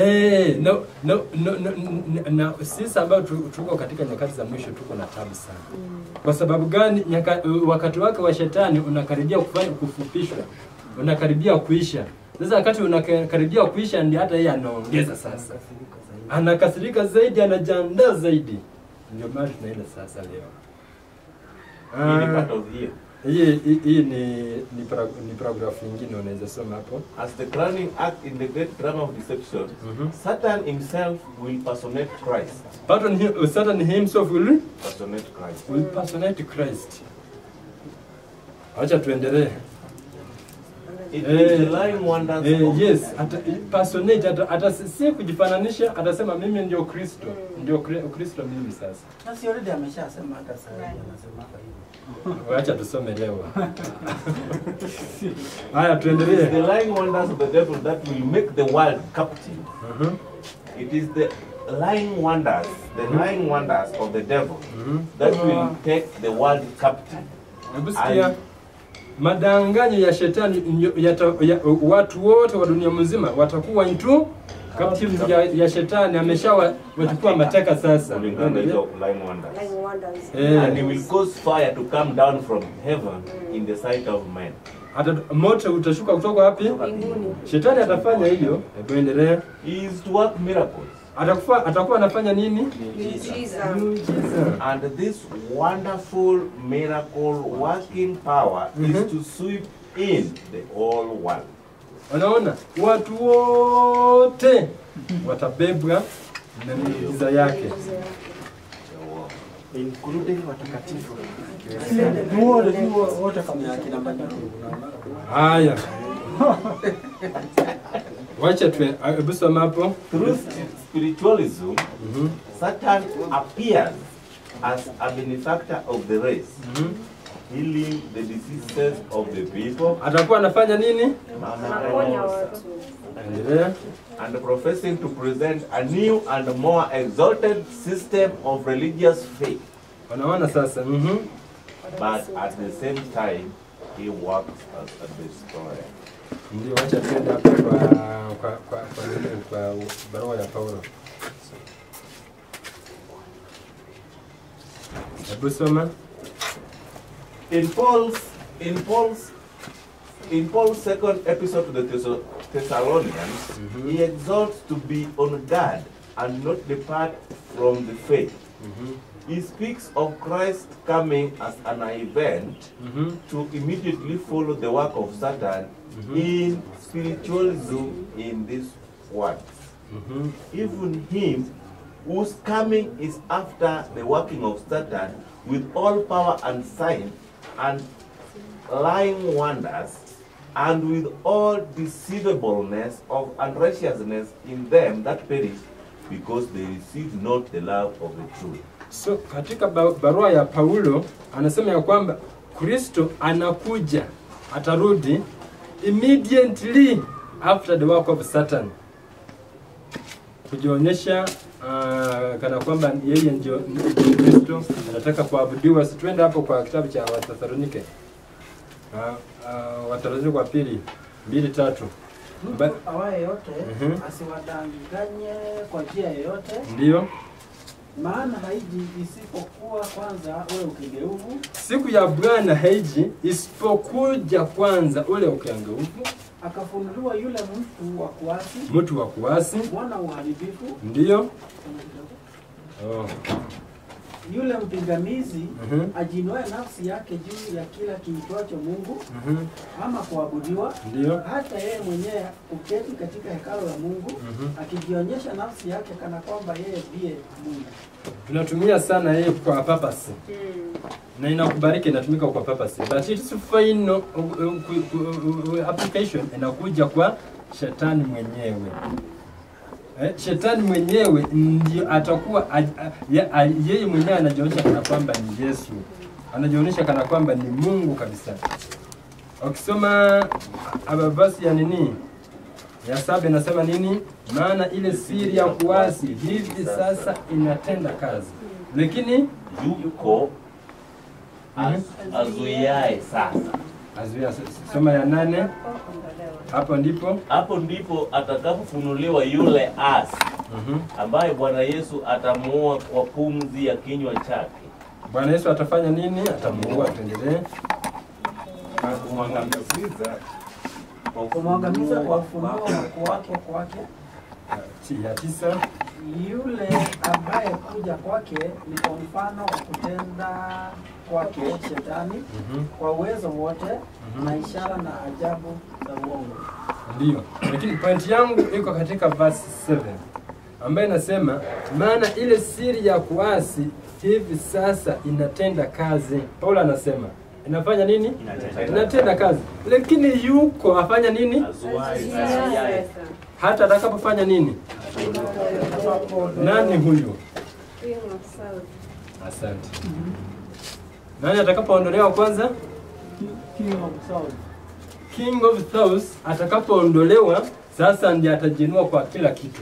Na sisi ambao tuko katika nyakati za mwisho tuko na tabu sana. Kwa sababu gani? Wakati wake wa shetani unakaribia kufupishwa. Unakaribia kuisha. Sasa wakati unakaribia kuisha ndio hata yeye anaongeza sasa. Anakasirika zaidi, anajiandaa zaidi. Ndio maana tunaenda sasa leo. Hii ni paragraph nyingine unaweza soma hapo. As the crowning act in the great drama of deception, Satan himself will personate Christ. Satan himself will personate Christ. Will personate Christ. Acha tuendelee. It is the lying wonders of yes, personate si kujifananisha, atasema mimi ndio Kristo. Ndio Kristo mimi sasa. Sasa already ameshasema hata sasa anasema hivyo. Wacha tusome leo. Haya tuendelee. The lying wonders of the devil that will make the world captive. It is the lying wonders of the devil that will take the world captive. Madanganyo ya shetani watu wote wa dunia mzima watakuwa into captive ya shetani, ameshawachukua mateka sasa. And he will cause fire to come down from heaven in the sight of men. Moto utashuka kutoka wapi? Shetani atafanya hiyo. Hebu endelea. He is to work miracles. Atakuwa anafanya nini? And this wonderful miracle working power is to sweep in the whole world. Unaona? Watu wote watabebwa na miujiza yake. Including watakatifu. Wote kama akina Maria. Haya. Wacha hebu soma hapo. Through spiritualism, Satan appears as a benefactor of the race, healing the diseases of the people. Atakuwa anafanya nini? And professing to present a new and more exalted system of religious faith. Unaona sasa? But at the same time, he works as a destroyer. Ndio, wacha twende hapa kwa barua ya Paulo. Hebu soma. In Paul's second episode to the Thessalonians, he exhorts to be on guard and not depart from the faith. He speaks of Christ coming as an event to immediately follow the work of Satan in spiritualism in these words. Even him whose coming is after the working of Satan with all power and sign and lying wonders, and with all deceivableness of unrighteousness in them that perish, because they receive not the love of the truth. So katika barua ya Paulo anasema ya kwamba Kristo anakuja, atarudi immediately after the work of Satan, kujionyesha kana kwamba yeye ndio Kristo anataka kuabudiwa. Situende hapo kwa kitabu cha Wathesalonike, Wathesalonike wa pili 2:3. Mtu awaye yote asiwadanganye kwa njia yoyote. Ndio. Maana haiji isipokuwa kwanza ule ukigeuvu. Siku ya Bwana haiji isipokuja kwanza ule ukigeuvu. Akafunuliwa yule mtu wa kuasi, mwana uharibifu. Ndio. Yule mpingamizi ajinoe nafsi yake juu ya kila kiitwacho Mungu ama kuabudiwa. Ndio. Hata yeye mwenyewe uketi katika hekalu la Mungu akijionyesha nafsi yake kana kwamba yeye ndiye Mungu. Tunatumia sana yeye kwa purpose. Na inakubariki, inatumika kwa purpose. But its final application inakuja kwa shetani mwenyewe. Shetani mwenyewe ndio atakuwa yeye mwenyewe anajionyesha kana kwamba ni Yesu. Anajionyesha kana kwamba ni Mungu kabisa. Ukisoma ababasi ya nini? Ya 7 inasema nini? Maana ile siri ya kuasi hivi sasa inatenda kazi. Lakini yuko azuiaye sasa. Azuia, soma ya 8. Hapo ndipo atakapofunuliwa yule asi ambaye Bwana Yesu atamuua kwa pumzi ya kinywa chake. Bwana Yesu atafanya nini? Atamuua. Tuendelee. Kumwangamiza kwa ufunuo kwake. Ya 9. Yule ambaye kuja kwake ni kwa mfano wa kutenda kwake shetani kwa uwezo wote na ishara na ajabu za uongo. Ndio. Lakini point yangu iko katika verse 7 ambaye inasema maana ile siri ya kuasi hivi sasa inatenda kazi. Paulo anasema inafanya nini? Inatenda kazi. Lakini yuko afanya nini? Hata atakapofanya nini? Nani huyu? Asante. Nani atakapoondolewa kwanza? King of Thoughts atakapoondolewa sasa ndiye atajinua kwa kila kitu.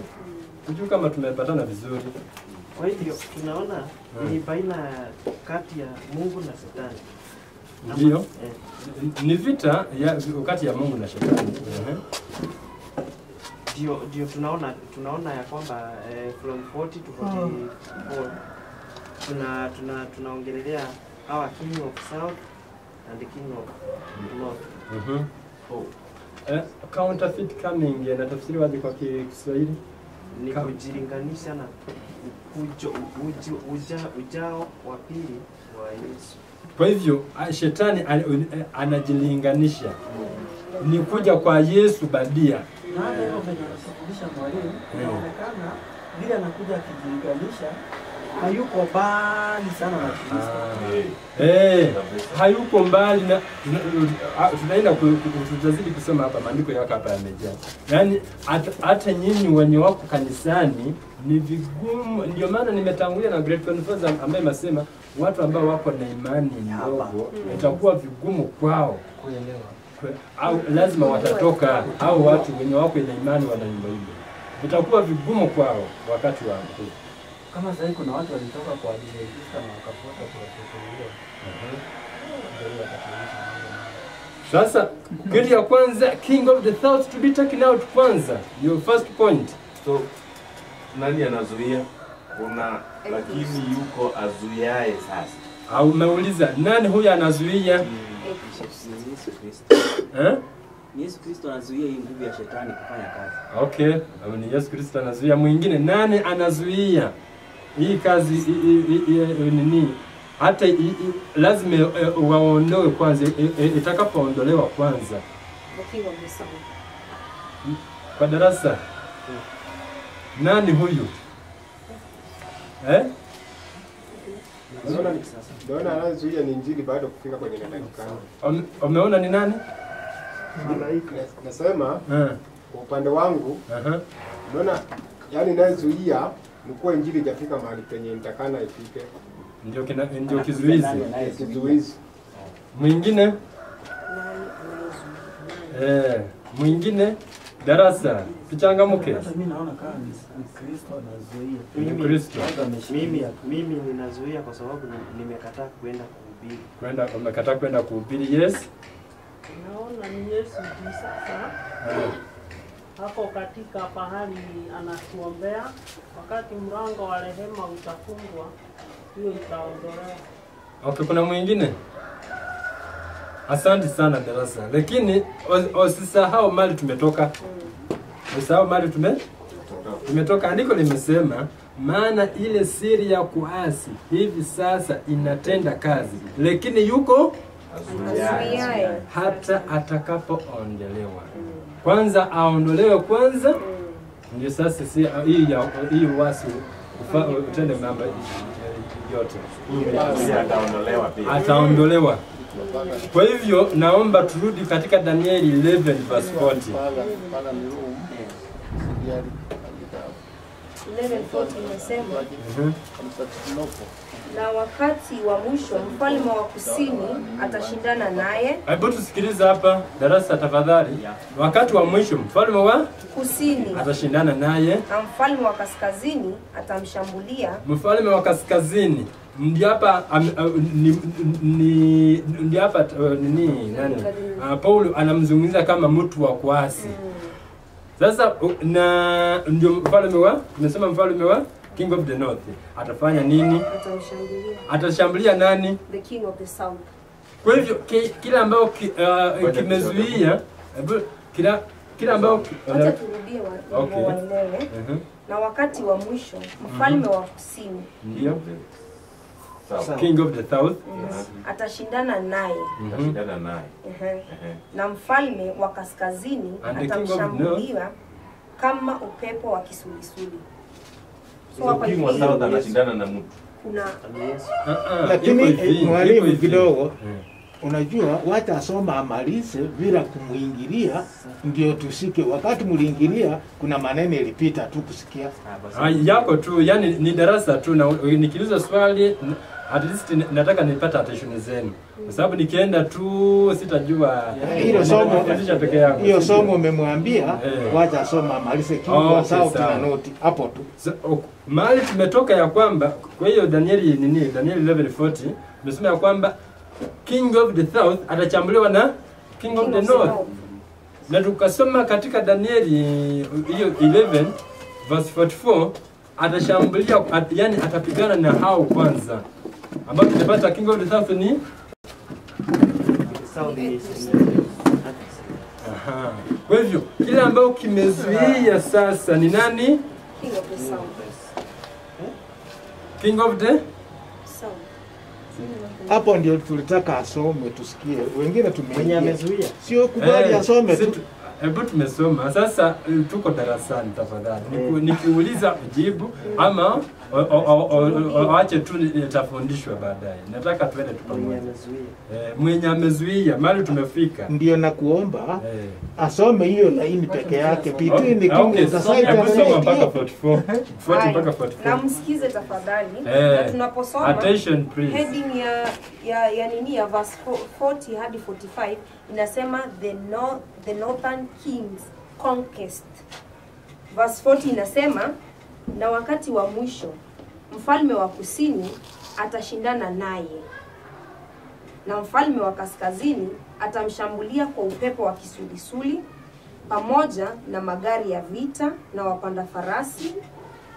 Sijui kama tumepatana vizuri. Kwa hivyo tunaona ni baina kati ya Mungu na Shetani. Ndio. Ni vita ya kati ya Mungu na Shetani. Ndio tunaona ya kwamba from 40 to 44 tunaongelea our king of south and the king of north. Counterfeit coming na tafsiri wazi kwa Kiswahili ni kujilinganisha na ujao wa pili wa Yesu. Kwa hivyo shetani anajilinganisha ni kuja kwa Yesu badia. Na hata hivyo tunafundisha mwalimu, inaonekana vile anakuja akijilinganisha hayuko mbali sana na Kristo. Hayuko mbali na tunaenda tutazidi kusoma hapa, maandiko yako hapa yamejaa. Yaani hata nyinyi wenye wako kanisani ni vigumu. Ndio maana nimetangulia na Great Conference ambaye nasema watu ambao wako na imani ndogo itakuwa vigumu kwao kuelewa. Au lazima watatoka, au watu wenye wako na imani wanaimba hivyo. Itakuwa vigumu kwao wakati wa mkuu. Kama sasa kuna watu walitoka kwa Adventista na wakafuata kwa Kristo. Sasa kitu ya kwanza, king of the south to be taken out kwanza. Your first point. So nani anazuia? Kuna lakini yuko azuiaye sasa. Au umeuliza nani huyu anazuia? Yesu Kristo. Eh? Yesu Kristo anazuia hii nguvu ya shetani kufanya kazi. Okay, au ni Yesu Kristo anazuia. Mwingine nani anazuia hii kazi nini? Hata lazima waondoe kwanza, itakapoondolewa kwanza. Kwa darasa. Nani huyu? Eh? Naona anazuia ni injili bado kufika kwenye neno. Umeona ni nani? Nasema kwa upande wangu naona yani nazuia ni kwa injili hajafika mahali penye nitakana ifike. Ndio kizuizi. Kizuizi. Mwingine? Mwingine darasa tuchangamuke. Mimi naona kama ni Kristo anazuia. Mimi ninazuia kwa sababu nimekataa kwenda kuhubiri. Umekataa kwenda kuhubiri, yes. Naona ni Yesu sasa. Hapo katika pahali anatuombea, wakati mlango wa rehema utafungwa, hiyo itaondolewa. Okay, kuna mwingine? Asante sana darasa. Lakini usisahau mali tumetoka. Usisahau mali tumetoka. Andiko limesema maana ile siri ya kuasi hivi sasa inatenda kazi, lakini yuko hata atakapoondolewa. Kwanza aondolewe kwanza, ndio sasa si hii uasi utende mambo yote. Ataondolewa. Kwa hivyo naomba turudi katika Danieli 11 verse 40. 11:40 inasema na wakati wa mwisho mfalme wa kusini atashindana naye. Hebu tusikilize hapa darasa tafadhali. Wakati wa mwisho mfalme wa kusini atashindana naye na mfalme wa kaskazini atamshambulia. Mfalme wa kaskazini ndio hapa ndio hapa nini Paulo anamzungumzia kama mtu wa kuasi. Sasa na ndio mfalme wa tumesema mfalme wa King of the North atafanya nini? Atashambulia nani? The King of the South. Kwa hivyo kila ambao kimezuia kila ambao acha turudie waelewe. Na wakati wa mwisho mfalme wa kusini ndio King of the South atashindana naye. Na mfalme wa kaskazini atamshambulia kama upepo wa kisulisuli. So King wa South anashindana na mtu. Kuna lakini mwalimu kidogo unajua wacha asoma amalize bila kumuingilia ndio tusike. Wakati muliingilia kuna maneno ilipita tu kusikia. Yako tu, yani ni darasa tu, na nikiuliza swali at least nataka nipate attention zenu. Kwa sababu nikienda tu sitajua hilo somo peke yangu. Hiyo somo umemwambia wacha asoma amalize kwa sauti na noti hapo tu. Mahali tumetoka ya kwamba kwa hiyo Danieli 11:40 tumesema ya kwamba King of the South atachambuliwa na King of the North. Na tukasoma katika Danieli hiyo 11 verse 44 atashambulia, yani atapigana na hao kwanza. Ambao tunapata King of the South ni Kwa hivyo kile ambao kimezuia sasa ni nani? King of the South. King of the South. Hapo ndio tulitaka asome tusikie. Wengine tumezuia. Sio kubali asome tu. Hebu tumesoma. Sasa tuko darasani tafadhali. Nikiuliza ujibu ama waache tu nitafundishwa baadaye. Nataka tuende tupamoja. Mwenye amezuia mali tumefika. Ndio nakuomba asome hiyo laini peke yake. Between the king of the side mpaka 44. 40 mpaka 44. Na msikize tafadhali. Na tunaposoma attention please. Heading ya nini ya verse 40 hadi 45 inasema the northern kings conquest. Verse 40 inasema na wakati wa mwisho mfalme wa kusini atashindana naye. na mfalme wa kaskazini atamshambulia kwa upepo wa kisulisuli pamoja na magari ya vita na wapanda farasi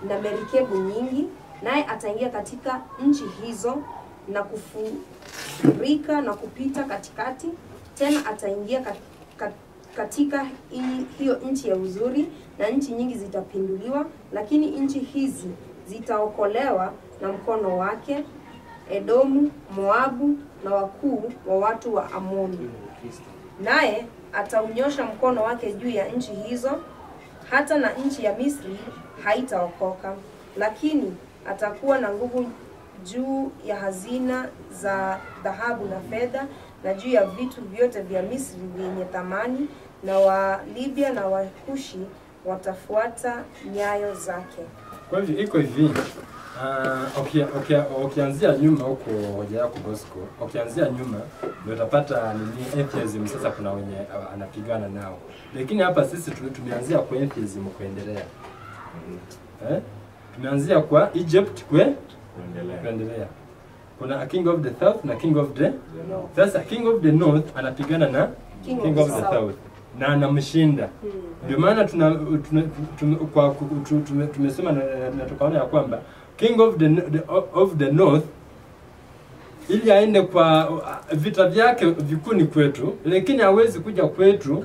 na merikebu nyingi, naye ataingia katika nchi hizo na kufurika na kupita katikati. Tena ataingia katika hiyo nchi ya uzuri, na nchi nyingi zitapinduliwa, lakini nchi hizi zitaokolewa na mkono wake: Edomu, Moabu na wakuu wa watu wa Amoni. Naye ataunyosha mkono wake juu ya nchi hizo, hata na nchi ya Misri haitaokoka, lakini atakuwa na nguvu juu ya hazina za dhahabu na fedha, na juu ya vitu vyote vya Misri vyenye thamani, na wa Libya na wa Kushi watafuata nyayo zake. Kwa hivyo iko hivi, ukianzia nyuma huko hoja yako Bosco, ukianzia nyuma ndio utapata nini atheism. Sasa kuna wenye anapigana nao, lakini hapa sisi tumeanzia kwa atheism kuendelea. Tumeanzia kwa Egypt kuendelea. Kuna a king of the south na king of the north. Sasa king of the north anapigana na king of the south na anamshinda. Ndio maana tumesema na tukaona ya kwamba king of the north ili aende kwa vita vyake vikuni kwetu, lakini hawezi kuja kwetu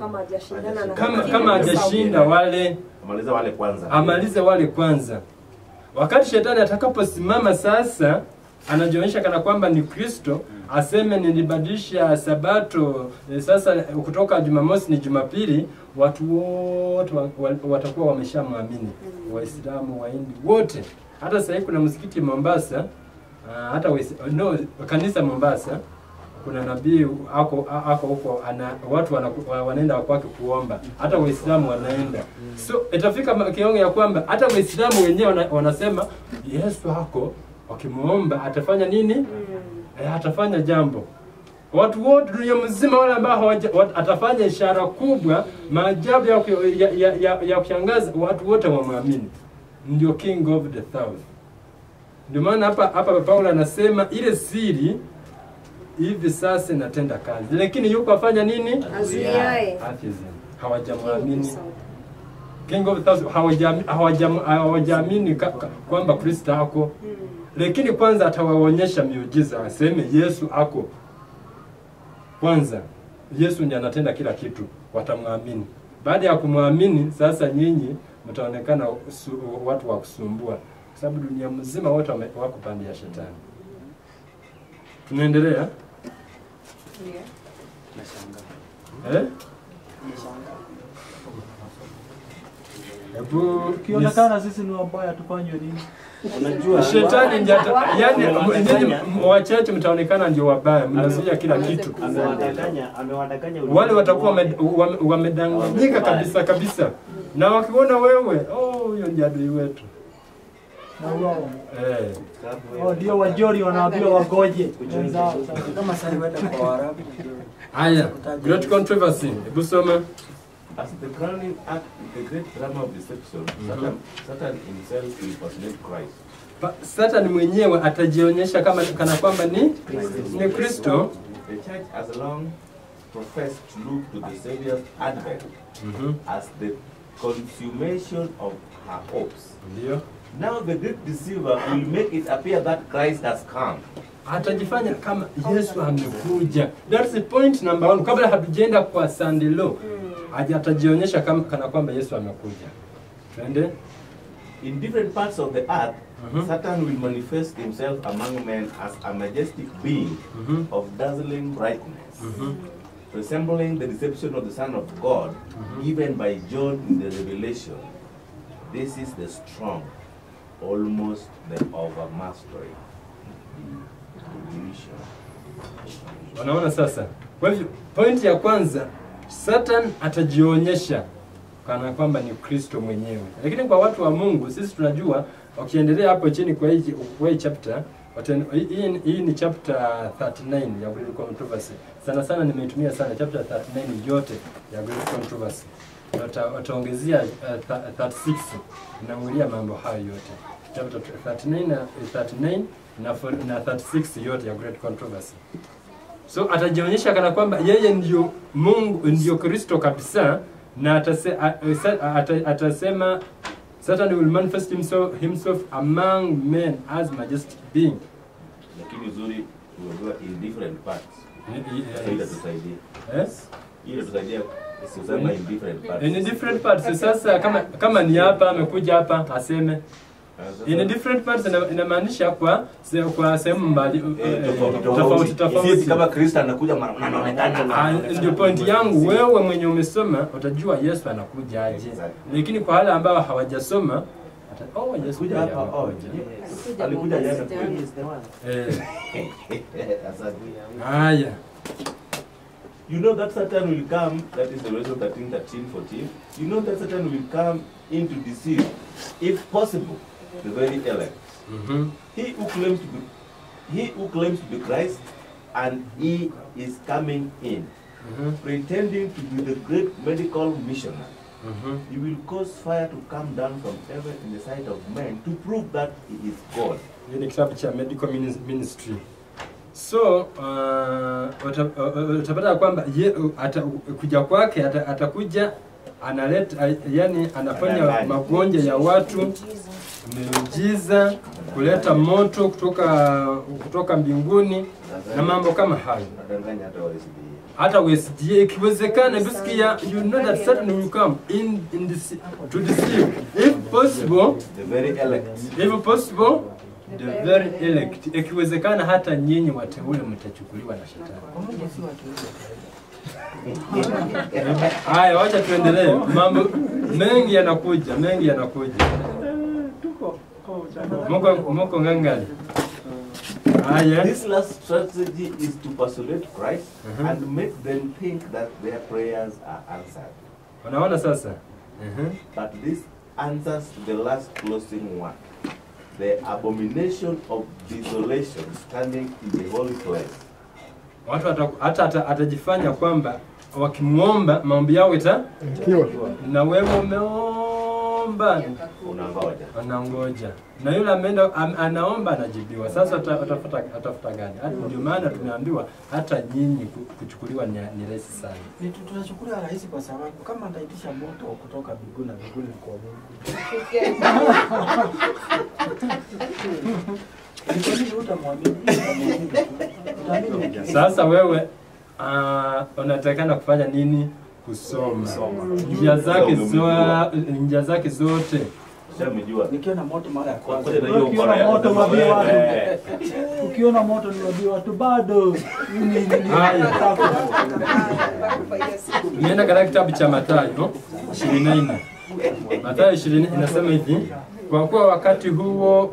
kama hajashinda wale, amalize wale kwanza. Wakati shetani atakaposimama sasa, anajionyesha kana kwamba ni Kristo, aseme nilibadilisha sabato sasa kutoka Jumamosi ni Jumapili, watu wote watakuwa wameshamwamini. Waislamu, Wahindi wote. Hata sasa kuna msikiti Mombasa, hata kanisa Mombasa, kuna nabii ako huko, watu wanaenda kwake kuomba, hata Waislamu wanaenda. So itafika kiwango ya kwamba hata Waislamu wenyewe wanasema Yesu hako, wakimuomba atafanya nini? Atafanya jambo. Watu wote dunia mzima wale ambao atafanya ishara kubwa, maajabu ya kushangaza, watu wote wamwamini. Ndio king of the south. Ndio maana hapa Paulo anasema ile siri hivi sasa inatenda kazi, lakini yuko afanya nini? Azuiaye. Hawajamwamini. King of the south hawajamini kwamba Kristo ako. Lakini kwanza atawaonyesha miujiza, aseme Yesu ako. Kwanza Yesu ndiye anatenda kila kitu, watamwamini. Baada ya kumwamini sasa nyinyi mtaonekana watu wa kusumbua, kwa sababu dunia mzima wote wako pande ya shetani. Tunaendelea? Ndio. Nashangaa. Ukionekana sisi ni wabaya tufanye nini? Unajua shetani ndiye yani nyinyi wachache mtaonekana ndio wabaya, mnazuia kila kitu. Amewadanganya wale watakuwa wamedanganyika kabisa. Na wakiona wewe, huyo ndiye adui wetu. Na wao. Ndio wajori wanaambiwa wagoje. Kama sasa wenda kwa Waarabu. Haya, great controversy. Hebu soma. As the crowning act, the great drama of deception, Satan himself will impersonate Christ. Satan mwenyewe atajionyesha kana kwamba ni Kristo. The church has long professed to look to the Savior's advent as the consummation of her hopes. Now the great deceiver will make it appear that Christ has come. Atajifanya kama Yesu amekuja. That's the point number 1. Kabla hatujaenda kwa Sunday law, atajionyesha kana kwamba Yesu amekuja. Twende. In different parts of the earth, Satan will manifest himself among men as a majestic being of dazzling brightness, resembling the deception of the Son of God, given by John in the Revelation. This is the strong, almost the overmastering illusion. Wanaona sasa? Kwa hivyo point ya kwanza, Satan atajionyesha kana kwamba ni Kristo mwenyewe. Lakini kwa watu wa Mungu sisi tunajua, ukiendelea hapo chini kwa hii chapter, hii ni chapter 39 ya Great Controversy. Sana nimeitumia sana chapter 39 yote ya Great Controversy. Wataongezea 36 inaangalia mambo hayo yote. Chapter 39 na 36 yote ya Great Controversy. So atajionyesha kana kwamba yeye ndio Mungu, ndio Kristo kabisa, na atasema Satan will manifest himself among men as majestic being. Lakini uzuri unajua in different parts. Ile tusaidia. Yes. Ile tusaidia kusema in different parts. In different parts. Sasa kama ni hapa amekuja hapa aseme in different parts inamaanisha kwa sehemu mbali tofauti. Kama Kristo anakuja anaonekana. Ndio point yangu, wewe mwenye umesoma utajua Yesu anakuja aje. Lakini kwa wale ambao hawajasoma Yesu kuja hapa alikuja yeye. Haya. You know that Satan will come, that is the Revelation 13:13-14. You know that Satan will come in to deceive, if possible, the very elect. He who claims to be Christ, and he is coming in, pretending to be the great medical missionary. He will cause fire to come down from heaven in the sight of men to prove that he is God. In the medical ministry. So utapata kwamba kuja kwake atakuja analeta, yani anafanya magonjwa ya watu, miujiza, kuleta moto kutoka mbinguni na mambo kama hayo. Hata USDA ikiwezekana, bisikia, you know that Satan will come to deceive, if possible, the very elect. If possible, the very elect. Ikiwezekana hata nyinyi wateule mtachukuliwa na shetani. Haya, wacha tuendelee. Mambo mengi yanakuja. Moko ngangali. This last strategy is to persuade Christ and make them think that their prayers are answered. Unaona sasa? But this answers to the last closing one. The abomination of desolation standing in the holy place. Watu atajifanya kwamba wakimuomba maombi yao na wewe umeomba unangoja. Na yule ameenda anaomba anajibiwa. Sasa atafuta gani? Ndio maana tumeambiwa hata nyinyi kuchukuliwa ni rahisi sana. Tunachukuliwa rahisi kwa sababu kama ataitisha moto kutoka mbinguni na mbinguni kwa Mungu. Sasa wewe unatakana kufanya nini? Kusoma njia zake zote. Nikiona moto mara ya kwanza. Ukiona moto niwaambie watu bado. Tumeenda katika kitabu cha Mathayo 24. Mathayo 20 inasema hivi: kwa kuwa wakati huo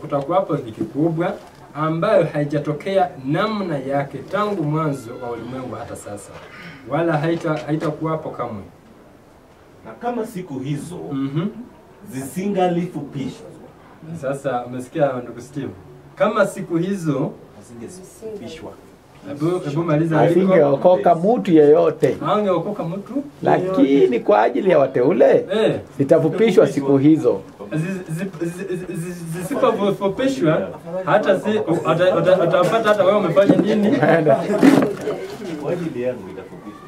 kutakuwapo dhiki kubwa ambayo haijatokea namna yake tangu mwanzo wa ulimwengu hata sasa, wala haitakuwapo kamwe. Na kama siku hizo zisingalifupishwa. Sasa umesikia ndugu Steve? Kama siku hizo zisingefupishwa, hebu maliza. Asingeokoka mtu yeyote. Hangeokoka mtu. Lakini kwa ajili ya wateule zitafupishwa siku hizo. Zisipofupishwa hata utapata hata wewe umefanya nini? Kwa ajili yangu itafupishwa.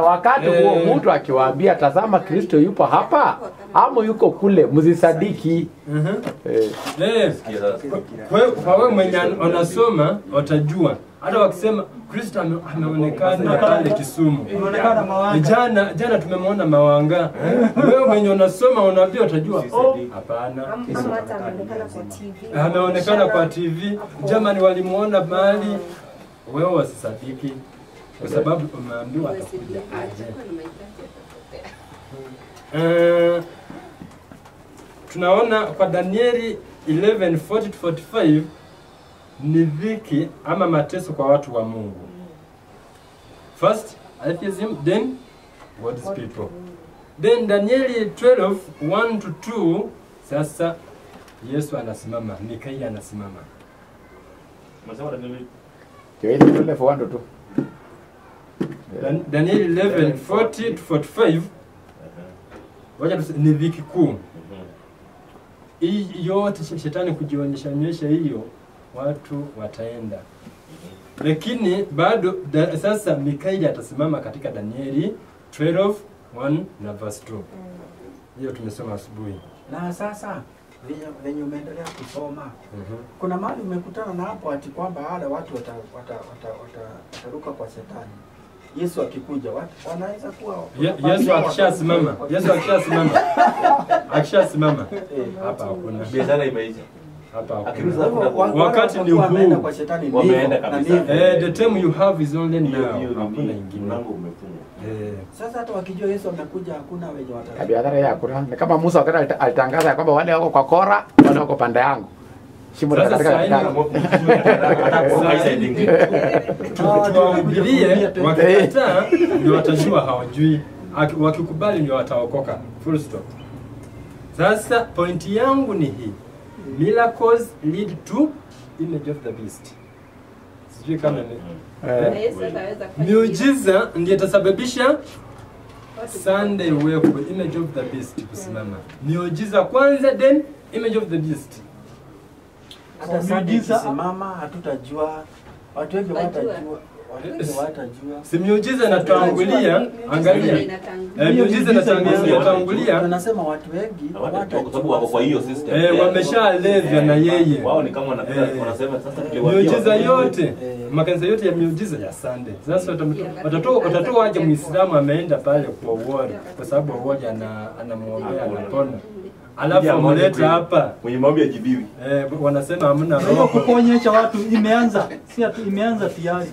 Wakati huo mtu akiwaambia tazama Kristo yupo hapa ama yuko kule, mzisadiki. Kwa wewe mwenye unasoma utajua. Hata wakisema Kristo ameonekana pale Kisumu, jana tumemwona Mawanga, wewe mwenye unasoma unaambia utajua hapana, ameonekana kwa TV, jamani walimuona mahali. Wewe wasisadiki kwa sababu umeambiwa atakuja aje. Tunaona kwa Danieli 11:40-45 ni dhiki ama mateso kwa watu wa Mungu. First atheism, then God's people. Then Danieli 12:1-2, sasa Yesu anasimama, Mikaia anasimama. Unasema Danieli 12:1-2. Danieli 11:40-45. Wacha ni dhiki kuu. Hii yote shetani kujionyesha hiyo watu wataenda. Lakini bado sasa Mikaeli atasimama katika Danieli 12:1 na verse 2. Hiyo tumesoma asubuhi. Na sasa venye umeendelea kusoma, kuna mahali umekutana na hapo ati kwamba wale watu wataruka kwa shetani. Yesu akikuja watu wanaweza kuwa Yesu akishasimama. Yesu akishasimama. Akishasimama. Hapa hakuna. Biashara imeisha. Hapa Akiruza wakati ni huu. kwa shetani ni wameenda kabisa. The time you have is only now. Hakuna ingine. Mlango umefungwa. Sasa hata wakijua Yesu amekuja hakuna wenye wataruka. Biashara ya kuna ni kama Musa wakati alitangaza kwamba wale wako kwa Kora, wale wako pande yangu. Shimo la katika tuwahubirie, wakikataa ndio watajua hawajui, wakikubali ndio wataokoka. Full stop. Sasa pointi yangu ni hii. Miracles lead to image of the beast. Sijui kama ni miujiza ndiyo itasababisha Sunday uwekwe image of the beast kusimama. Miujiza kwanza, then image of the beast. Hata Sunday kusimama hatutajua, watu wengi watajua. Si miujiza inatangulia, angalia. Miujiza inatangulia. Tunasema watu wengi kwa sababu wako kwa hiyo system. Wameshalevya na yeye. Wao ni kama wanasema sasa tuliwaambia. Miujiza yote, makanisa yote ya miujiza ya Sunday. Sasa watatoa aje Muislamu ameenda pale kwa ward kwa sababu ward anamuombea anapona. Alafu ameleta hapa mwenye maombi yajibiwi. Wanasema hamna roho. Kuonyesha watu imeanza, si atu imeanza tayari.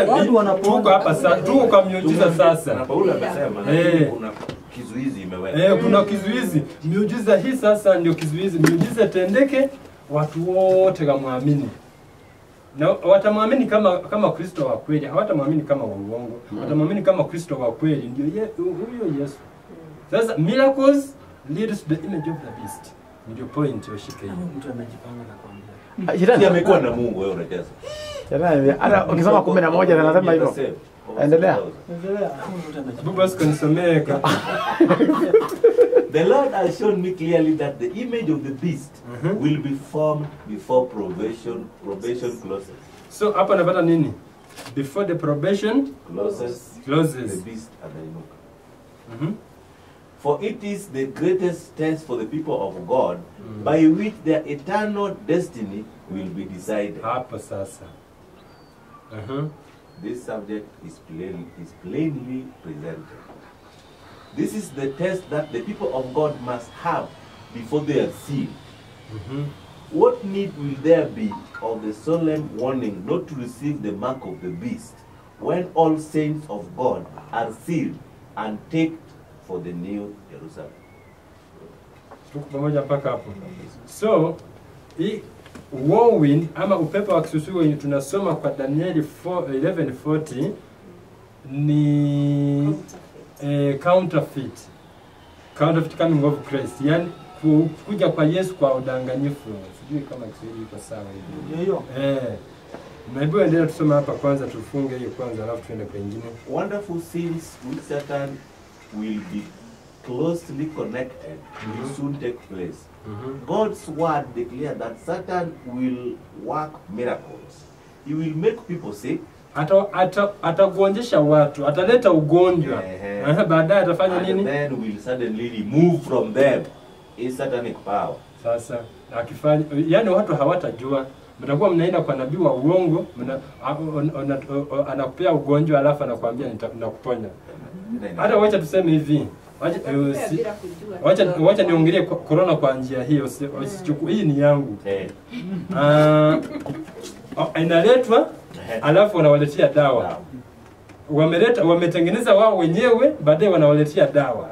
Watu wanapona hapa sasa. Tuko kwa miujiza sasa. Na Paulo amesema kuna kizuizi imewekwa. Kuna kizuizi. Miujiza hii sasa ndio kizuizi. Miujiza tendeke, watu wote kamwamini. Na watamwamini kama Kristo wa kweli, hawatamwamini kama wa uongo. Watamwamini kama Kristo wa kweli, ndio huyo Yesu. Sasa miracles leads to the image of the beast. Ndio point yoshike hiyo. Mtu amejipanga na kuambia. Shetani amekuwa na Mungu, wewe unacheza. Shetani hata ukisoma 11 anasema hivyo. Endelea. Baba sikusomeka. The Lord has shown me clearly that the image of the beast will be formed before probation closes. So hapa napata nini? Before the probation closes. The beast and the eunuch. For it is the greatest test for the people of God by which their eternal destiny will be decided. Hapa sasa. This subject is plainly presented. This is the test that the people of God must have before they are sealed. What need will there be of the solemn warning not to receive the mark of the beast when all saints of God are sealed and take for the new Jerusalem? Tuko pamoja mpaka hapo. So, hii whirlwind ama upepo wa kisusuo yenye tunasoma kwa Danieli 11:40 ni counterfeit coming of Christ, yani kuja kwa Yesu kwa udanganyifu. Sijui kama Kiswahili iko sawa hivi. Hiyo. Maybe endelea tusome hapa kwanza, tufunge hiyo kwanza alafu tuende kwingine. Wonderful scenes with Satan will be closely connected, will soon take place. God's word declares that Satan will work miracles. He will make people sick. Atagonjesha watu, ataleta ugonjwa. Baadaye atafanya nini? And then will suddenly remove from them his satanic power. Sasa akifanya, yani watu hawatajua. Mtakuwa mnaenda kwa nabii wa uongo, anakupea ugonjwa alafu anakuambia nitakuponya. Hata wacha tuseme hivi. Wacha niongelee corona kwa njia hiyo, hii ni yangu. Inaletwa alafu wanawaletea dawa. Wametengeneza wao wenyewe, baadaye wanawaletea dawa.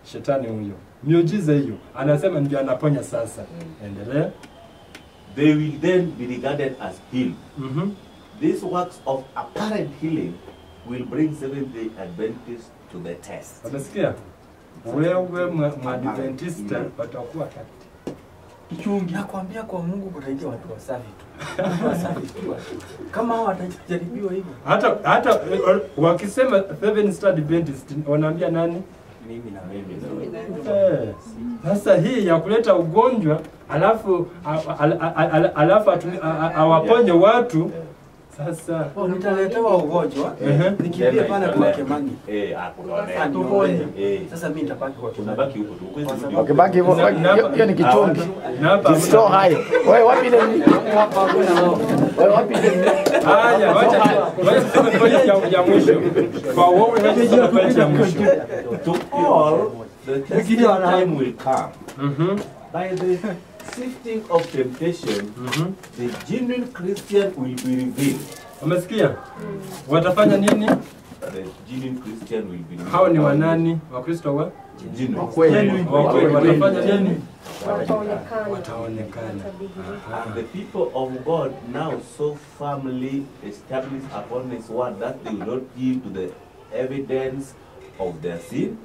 Shetani huyo. Miujiza hiyo. Anasema ndio anaponya sasa. Endelea. They will then be regarded as healed. These works of apparent healing will bring Seventh-day Adventists to the test. Unasikia? Wewe Mwadventista watakuwa kati. Kichungi nakwambia kwa Mungu kutaingia watu wasafi tu. Wasafi tu. Kama hao watajaribiwa hivyo. Hata wakisema Seventh-day Adventist wanaambia nani? Mimi na wewe. Sasa hii ya kuleta ugonjwa alafu awaponye watu sasa nitaletewa ugonjwa nikimbie pale kwa Kemangi. Atuponye. Sasa mimi nitabaki kwa tunabaki huko tu. Ukibaki hivyo hiyo ni kichungi. It's so high. Wewe wapi ile? Wewe wapi ile? Haya, wacha tuseme point ya mwisho. Kwa wewe unajua point ya mwisho. To all the testing time will come. By the sifting of temptation, the genuine Christian will be revealed. Umesikia? Watafanya nini? The genuine Christian will be revealed. Hao ni wanani? Wakristo wa? Genuine. Watafanya nini? Wataonekana. And the people of God now so firmly established upon His word that they will not yield to the evidence of their sin.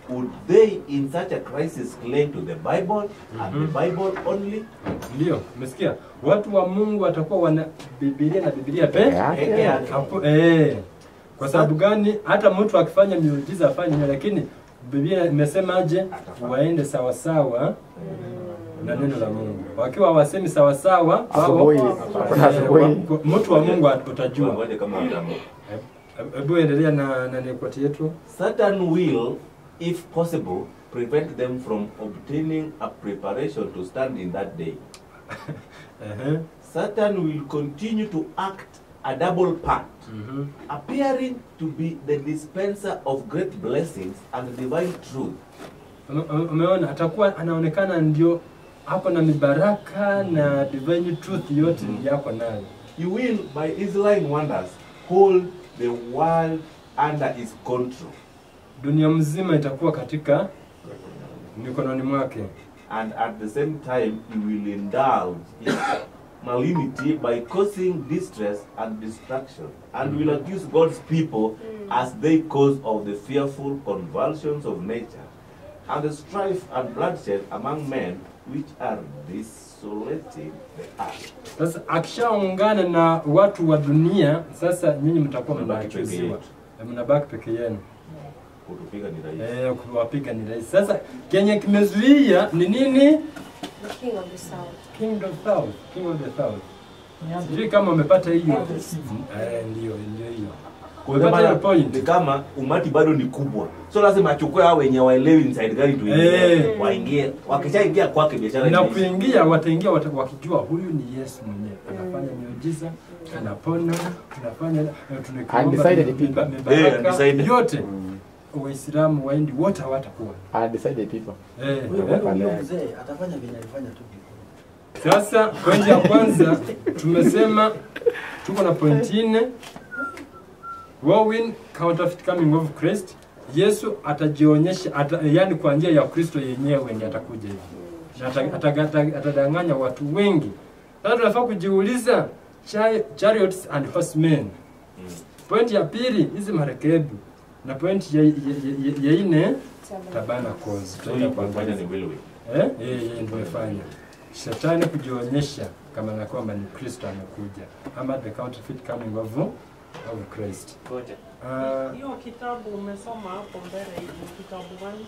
Would they in such a crisis cling to the Bible and the Bible only? Ndio, umesikia? Watu wa Mungu watakuwa wana Biblia na Biblia hapo Kwa sababu gani? Hata mtu akifanya miujiza afanye, lakini Biblia imesemaje? Waende sawa sawa na neno la Mungu. Wakiwa wasemi sawa sawa, mtu wa Mungu utajua. Hebu endelea na nekoti yetu. Satan will, if possible, prevent them from obtaining a preparation to stand in that day. Satan will continue to act a double part, appearing to be the dispenser of great blessings and divine truth. Umeona, atakuwa anaonekana ndio hapo na mibaraka na divine truth yote yako nayo. You will, by his lying wonders, hold the world under his control. Dunia mzima itakuwa katika mikononi mwake. And at the same time, he will indulge in malignity by causing distress and destruction, and will accuse God's people as the cause of the fearful convulsions of nature, and the strife and bloodshed among men which are desolating the earth. Sasa akishaungana na watu wa dunia, sasa nyinyi mtakuwa mnachukiwa. Mnabaki peke yenu. Kutupiga ni rahisi. Kuwapiga ni rahisi. Sasa kenye kimezuia ni nini? King of the South. King of the South. King of the South. Sijui kama umepata hiyo. Ndio hiyo. Kwa point kama umati bado ni kubwa. So lazima achukue hao wenye waelewi inside gari tu waingie. Wakishaingia kwake biashara na kuingia wataingia wakijua huyu ni Yesu mwenyewe. Anafanya miujiza, anapona, anafanya undecided people. Yote. Waislamu waindi wote hawatakuwa. Undecided people. Huyo mzee atafanya vile alifanya tu. Sasa pointi ya kwanza tumesema tuko na point 4. Wowin counterfeit coming of Christ. Yesu atajionyesha yani kwa njia ya Kristo yenyewe ndiye atakuja hivi. Atadanganya watu wengi. Sasa tunafaa kujiuliza chariots and horsemen. Point ya pili hizi marekebu. Na point ya 4 tabernacles. Tutaifanya ni wewe. Tumefanya. Shetani kujionyesha kama na kwamba ni Kristo amekuja. Ama the counterfeit coming of Christ. Ngoja. Hiyo kitabu umesoma hapo mbele hivi kitabu gani?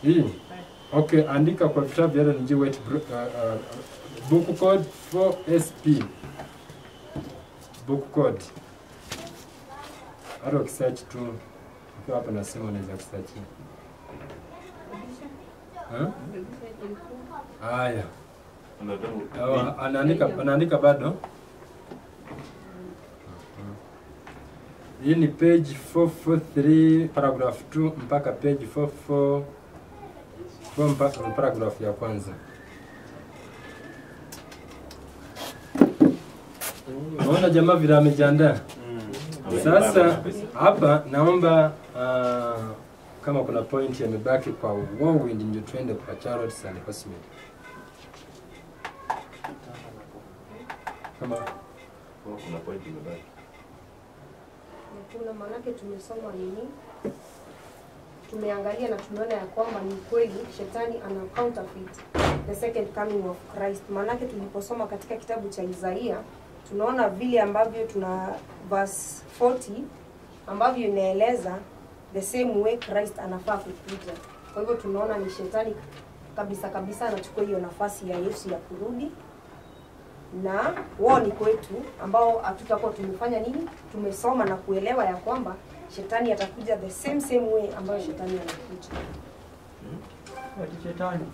Hii. Okay, andika kwa vitabu vya NG White book code 4SP. Book code. Hata ukisearch tu ukiwa hapa na simu unaweza kusearch. Haya. Anaandika bado. Hii ni page 443 paragraph 2 mpaka page 444 mpaka paragraph ya kwanza. Unaona jamaa vile amejiandaa. Sasa hapa naomba kama kuna point yamebaki kwa whirlwind ndio twende kwa chariots and horsemen. Kama kuna point imebaki. Kuna manake tumesoma nini? Tumeangalia na tumeona ya kwamba ni kweli shetani ana counterfeit the second coming of Christ. Manake tuliposoma katika kitabu cha Isaia tunaona vile ambavyo tuna verse 40 ambavyo inaeleza the same way Christ anafaa kukuja. Kwa hivyo tunaona ni shetani kabisa anachukua hiyo nafasi ya Yesu ya kurudi, na wao ni kwetu ambao hatutakuwa tumefanya nini, tumesoma na kuelewa ya kwamba shetani atakuja the same way ambayo shetani anakuja. Shetani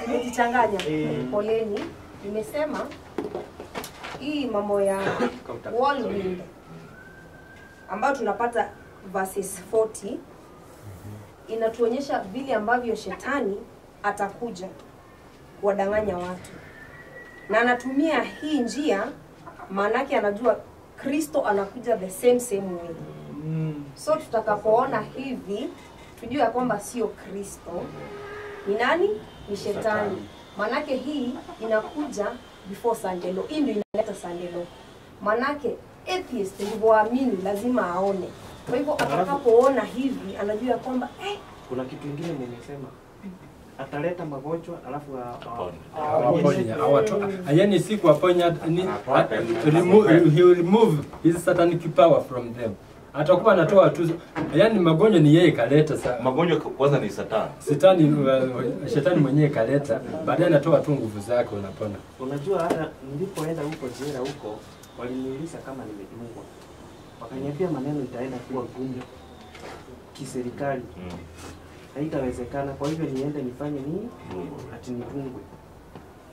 nimejichanganya. Poleni, nimesema hii mambo ya whirlwind ambayo tunapata verses 40 inatuonyesha vile ambavyo shetani atakuja kuwadanganya watu, na anatumia hii njia maanake anajua Kristo anakuja the same way. So tutakapoona hivi tujue ya kwamba sio Kristo, ni nani? Ni shetani. Maanake hii inakuja before Sunday Law. Hii ndio inaleta Sunday Law. Maanake atheist ndivyoamini lazima aone. Kwa hivyo atakapoona hivi anajua ya kwamba kuna kitu kingine nimesema ataleta magonjwa alafu yani si kuwaponya, he will remove his satanic power from them. Atakuwa anatoa tu, yani magonjwa ni yeye kaleta. Magonjwa kwanza ni shetani mwenyewe kaleta, baadaye anatoa tu nguvu zake, unapona. Unajua hata nilipoenda huko jela huko waliniuliza kama nimedungwa, wakaniambia maneno itaenda kuwa gumu kiserikali, haitawezekana. Kwa hivyo niende nifanye nini? Ati nidungwe.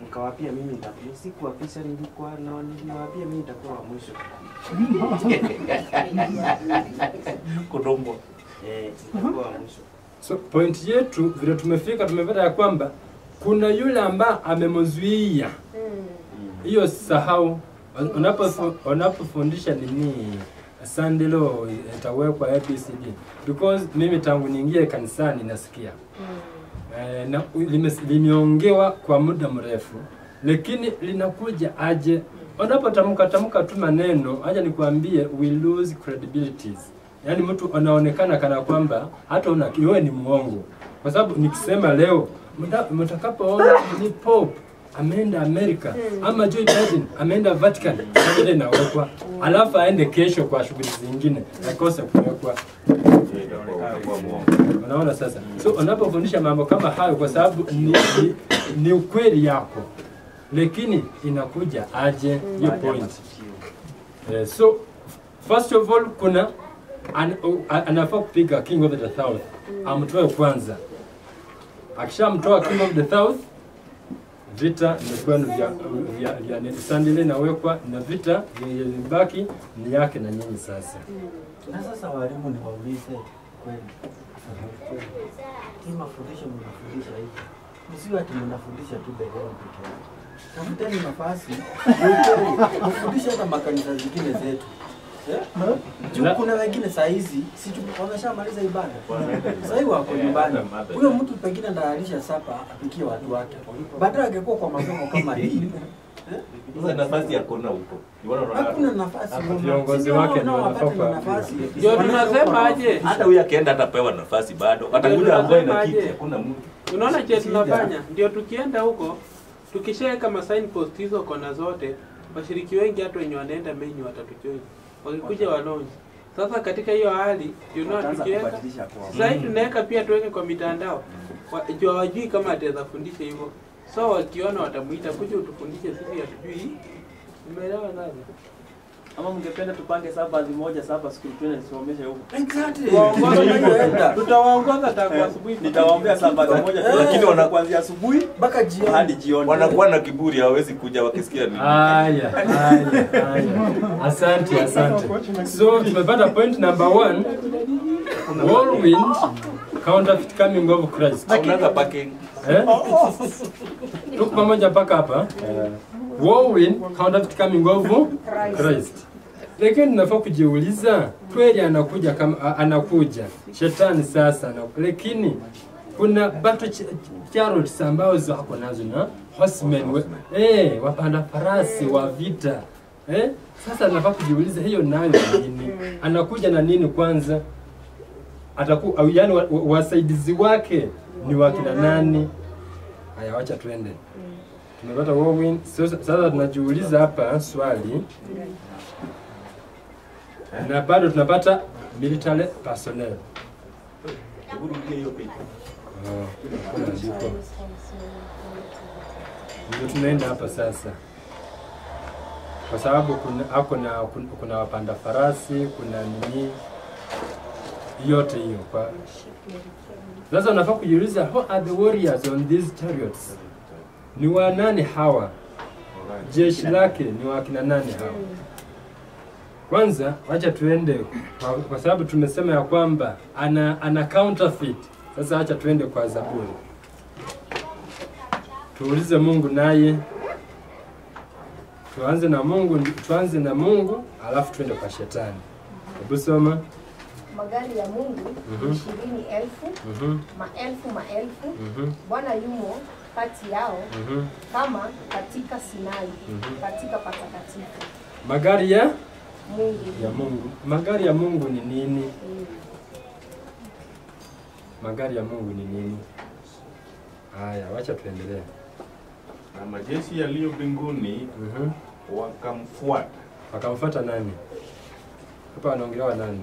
Nikawapia mimi nitakuwa siku afisa nilikuwa na niliwaambia mimi nitakuwa wa mwisho. Kudungwa. Nitakuwa wa mwisho. So point yetu vile tumepata ya kwamba kuna yule ambaye amemzuia hiyo sahau. Unapofundisha nini Sunday Law itawekwa ABCD, because mimi tangu niingie kanisani nasikia na limeongewa kwa muda mrefu, lakini linakuja aje unapotamka tu maneno, aje nikwambie we lose credibilities. Yani mtu anaonekana kana kwamba hata wewe ni muongo, kwa sababu nikisema leo mtakapoona ni Pope ameenda Amerika ama Joe Biden ameenda Vatican, ile inawekwa, alafu aende kesho kwa shughuli zingine akose kuwekwa. Unaona sasa? So unapofundisha mambo kama hayo, kwa sababu ni ukweli yako, lakini inakuja aje hiyo point. So first of all kuna anafaa kupiga King of the South, amtoe kwanza. Akishamtoa King of the South, vita ni kwenu vya Sunday inawekwa, na vita vibaki ni yake na nyinyi sasa. Na sasa walimu, niwaulize kweli, hii mafundisho mnafundisha hivi, msiwe ati mnafundisha tu Biblia pekee yake. Tafuteni nafasi mfundishe hata makanisa zingine zetu. Kuna wengine saa hizi si wameshamaliza ibada, sasa hivi wako nyumbani. Huyo mtu pengine ndaalisha sapa apikie watu wake, baadaye angekuwa kwa masomo kama hii. Sasa nafasi ya kona huko. Hakuna nafasi. Viongozi wake ndio wanapata nafasi. Ndio tunasema aje? Hata huyu akienda atapewa nafasi bado. Atakuja ambaye na kiti hakuna mtu. Unaona je tunafanya? Ndio tukienda huko tukishaweka ma sign post hizo kona zote, washiriki wengi hata wenye wanaenda main watatujoin. Wakikuja walonji. Sasa katika hiyo hali tukiweka sasa tunaweka pia tuweke kwa mitandao. Wajua wajui kama ataweza fundisha hivyo. So wakiona watamuita kuja utufundishe, sisi hatujui. Umeelewa nani? Ama mngependa tupange saba moja saba siku twende nisomeshe huko. Exactly. Tutawaongoza tangu asubuhi. Nitawaombea saba moja, lakini wanakuanzia asubuhi mpaka jioni hadi jioni. Wanakuwa na kiburi, hawezi kuja wakisikia nini. Haya. Asante. So tumepata point number 1. Whirlwind, counterfeit coming of Christ. Unaanza packing. Tuko pamoja mpaka hapa. Whirlwind, counterfeit coming of Christ. Lakini nafaa kujiuliza, kweli anakuja kama anakuja shetani sasa, lakini kuna battle chariots ambao zako nazo na horsemen wapanda farasi wa vita. Sasa nafaa kujiuliza hiyo nayo nini? Anakuja na nini kwanza? Atakuwa yani wasaidizi wake ni wakina nani? Haya, wacha twende. Tumepata whirlwind. Sasa tunajiuliza hapa swali. Na bado tunapata military personnel. Ndio tunaenda hapa sasa. Kwa sababu kuna wapanda farasi, kuna nini yote hiyo kwa sasa unafaa kujiuliza, who are the warriors on these chariots? Ni wa nani hawa? Jeshi lake ni wa kina nani hawa? Kwanza wacha tuende kwa sababu tumesema ya kwamba ana counterfeit. Sasa acha tuende kwa Zaburi. Tuulize Mungu naye. Tuanze na Mungu alafu tuende kwa shetani. Hebu soma. Magari ya Mungu 20,000, maelfu, Bwana yumo kati yao kama katika Sinai, katika patakatifu. Magari ya Mungu. Ya Mungu. Magari ya Mungu ni nini? Magari ya Mungu ni nini? Haya, wacha tuendelee. Na majeshi yaliyo mbinguni wakamfuata. Wakamfuata nani? Hapa wanaongelewa nani?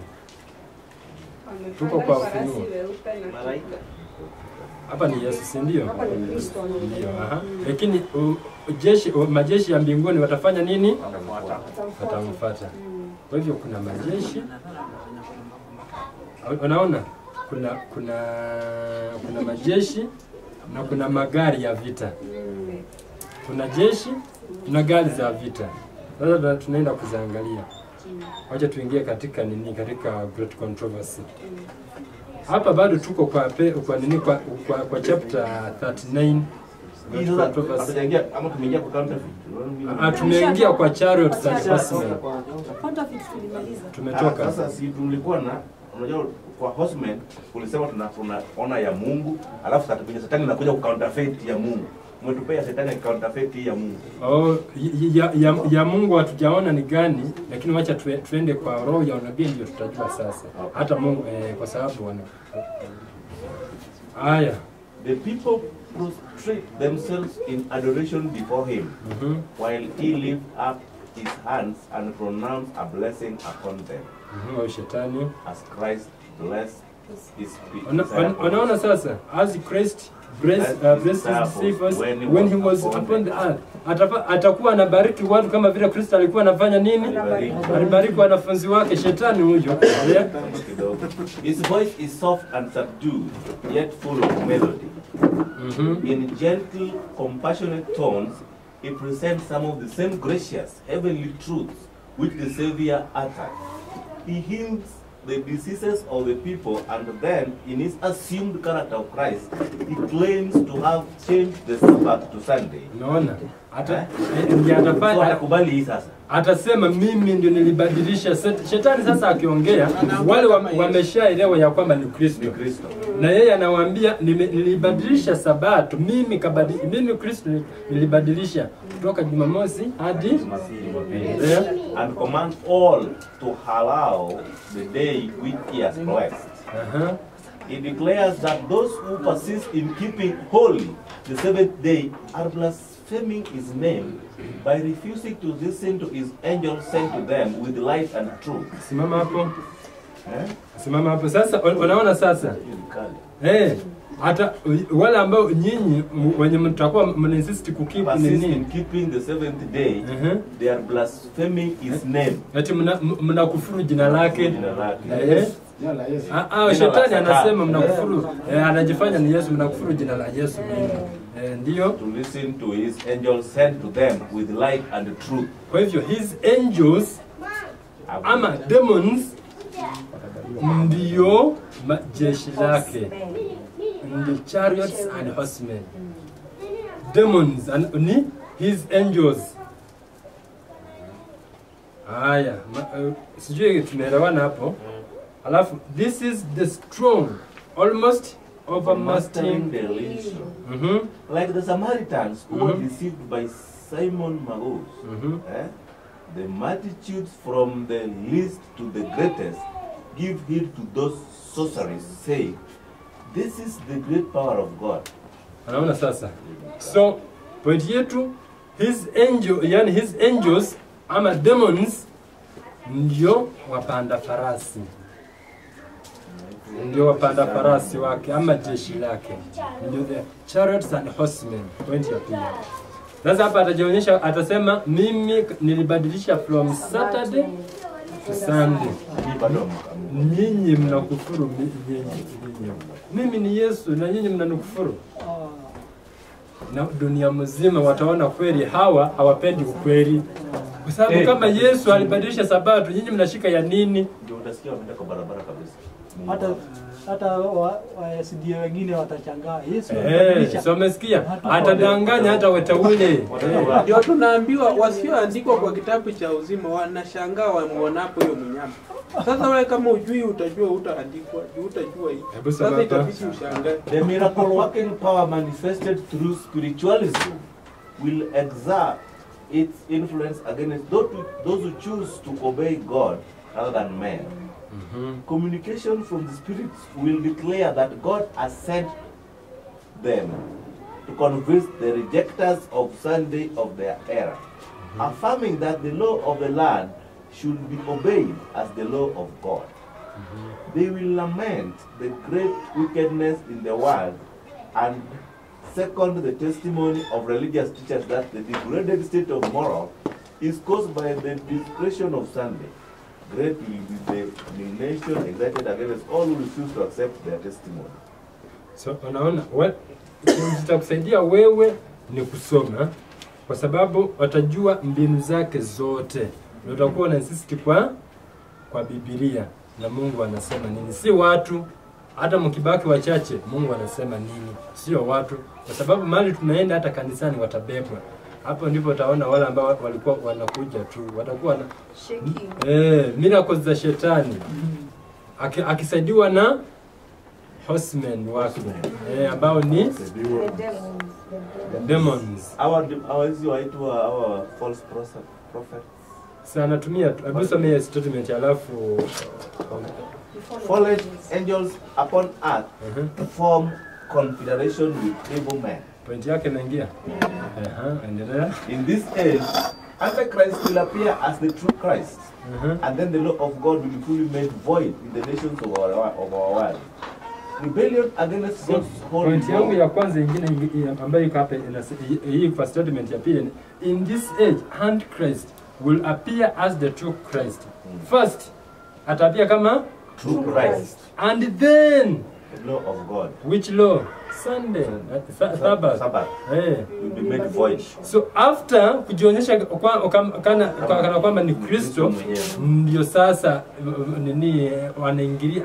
Tuko kwa Ufunuo. Hapa ni Yesu, si ndio? Hapa ni Kristo. Ndio, Lakini majeshi ya mbinguni watafanya nini? Watamfuata. Kwa hivyo kuna majeshi. Unaona? Kuna majeshi na kuna magari ya vita. Kuna jeshi na gari za vita. Sasa tunaenda kuziangalia. Wacha tuingie katika nini, katika great controversy. Hapa bado tuko kwa chapter 39. Tumeingia kwa chariots and horsemen. Tumetoka. Sasa si tulikuwa na unajua kwa horsemen ulisema tunaona ya Mungu, alafu shetani anakuja ku counterfeit ya Mungu. Umetupea shetani counterfeit ya Mungu. Ya Mungu hatujaona ni gani, lakini wacha tuende kwa roho ya unabii ndio tutajua sasa. Hata Mungu kwa sababu haya. The people prostrate themselves in adoration before him, while he lift up his hands and pronounce a blessing upon them. Shetani as Christ blessed his Unaona sasa, as Christ blessed his disciples when he was upon the earth. Atakuwa anabariki watu kama vile Kristo alikuwa anafanya nini? Alibariki wanafunzi wake. Shetani huyo. His voice is soft and subdued, yet full of melody. In gentle, compassionate tones, he presents some of the same gracious, heavenly truths which the Savior uttered. He heals the diseases of the people, and then, in his assumed character of Christ, he claims to have changed the Sabbath to Sunday. Unaona? Atakubali hii sasa. Atasema mimi ndio nilibadilisha. Shetani sasa akiongea, wale wameshaelewa ya kwamba ni Kristo. Na yeye anawaambia nilibadilisha Sabato, mimi Kristo nilibadilisha kutoka Jumamosi hadi and command all to allow the day which he has blessed. He declares that those who persist in keeping holy the seventh day are blaspheming his name by refusing to listen to his angels sent to them with light and truth. Simama hapo. Simama hapo sasa, unaona sasa? Hata wale ambao nyinyi wenye mtakuwa mnainsist kukeep nini, keeping the seventh day, they are blaspheming his name. Ati mnakufuru jina lake. Shetani anasema mnakufuru, anajifanya ni Yesu, mnakufuru jina la Yesu. Ndio to listen to his angels sent to them with light and truth. Kwa hivyo his angels ama demons ndio majeshi lake. The chariots and horsemen. Demons and his angels. Haya, sijui tumeelewana hapo. Alafu this is the strong, almost overmastering delusion. Like the Samaritans who were deceived by Simon Magus. The multitudes from the least to the greatest give heed to those sorceries, saying, this is the great power of God. Anaona sasa. So, point yetu, his angels ama demons ndio wapanda farasi, ndio wapanda farasi wake ama jeshi lake, ndio the chariots and horsemen. Point ya pili. Sasa hapa atajionyesha, atasema mimi nilibadilisha from Saturday to Sunday. Nyinyi mnakufuru mimi ni Yesu na nyinyi mnanikufuru. Na dunia mzima wataona kweli hawa hawapendi ukweli. Kwa sababu kama Yesu alibadilisha sabato, nyinyi mnashika ya nini? Ndio utasikia wameenda kwa barabara kabisa. Hata wasidi wengine watachangaa. Yesu alibadilisha. So umesikia? Atadanganya hata wateule. Ndio tunaambiwa wasioandikwa kwa kitabu cha uzima wanashangaa wamuonapo hiyo mnyama. Sasa wewe kama ujui utajua utaandikwa, utajua hii. Sasa itabidi ushangae. The miracle working power manifested through spiritualism will exert its influence against those who choose to obey God rather than men. Communication from the spirits will declare that God has sent them to convince the rejectors of Sunday of their error, affirming that the law of the land should be obeyed as the law of God. They will lament the great wickedness in the world and second the testimony of religious teachers that the degraded state of moral is caused by the discretion of Sunday. Great will be the nation excited against all who refuse to accept their testimony. So unaona, kitakusaidia wewe ni kusoma, kwa sababu watajua mbinu zake zote. Na utakuwa na insist kwa Biblia na Mungu anasema nini. Si watu, hata mkibaki wachache Mungu anasema nini, sio watu. Kwa sababu mahali tunaenda hata kanisani watabebwa. Hapo ndipo utaona wale ambao walikuwa wanakuja tu watakuwa na miracles za shetani akisaidiwa na horsemen wake ambao ni demons. Our false prophet. Sana tumia abusome statement alafu fallen angels upon earth form confederation with evil men. Point yake inaingia. Endelea. In this age, Antichrist will appear as the true Christ, and then the law of God will be fully made void in the nations of our world. Rebellion against God's holy point yangu ya kwanza ingine ambayo iko hapa hii kwa statement ya pili, in this age Antichrist will appear as the true Christ. First, atapia kama true Christ, and then the law of God. Which law? Sunday, Sabbath. Will be made void. So after kujionyesha kana kwamba ni Kristo, ndio sasa nini wanaingilia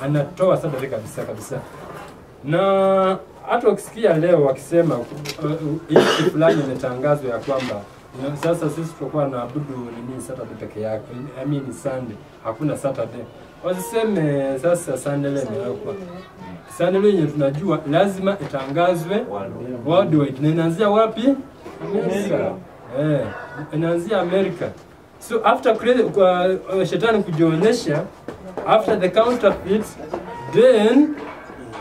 anatoa Saturday kabisa. Na hata ukisikia leo wakisema hii fulani imetangazwa ya kwamba sasa sisi tutakuwa naabudu nini Saturday peke yake, I mean Sunday, hakuna Saturday. Wasiseme sasa Sunday leo imewekwa. Sunday leo tunajua lazima itangazwe worldwide. Na inaanzia wapi? Amerika. Inaanzia Amerika. So after kwa shetani kujionyesha, after the counterfeit, then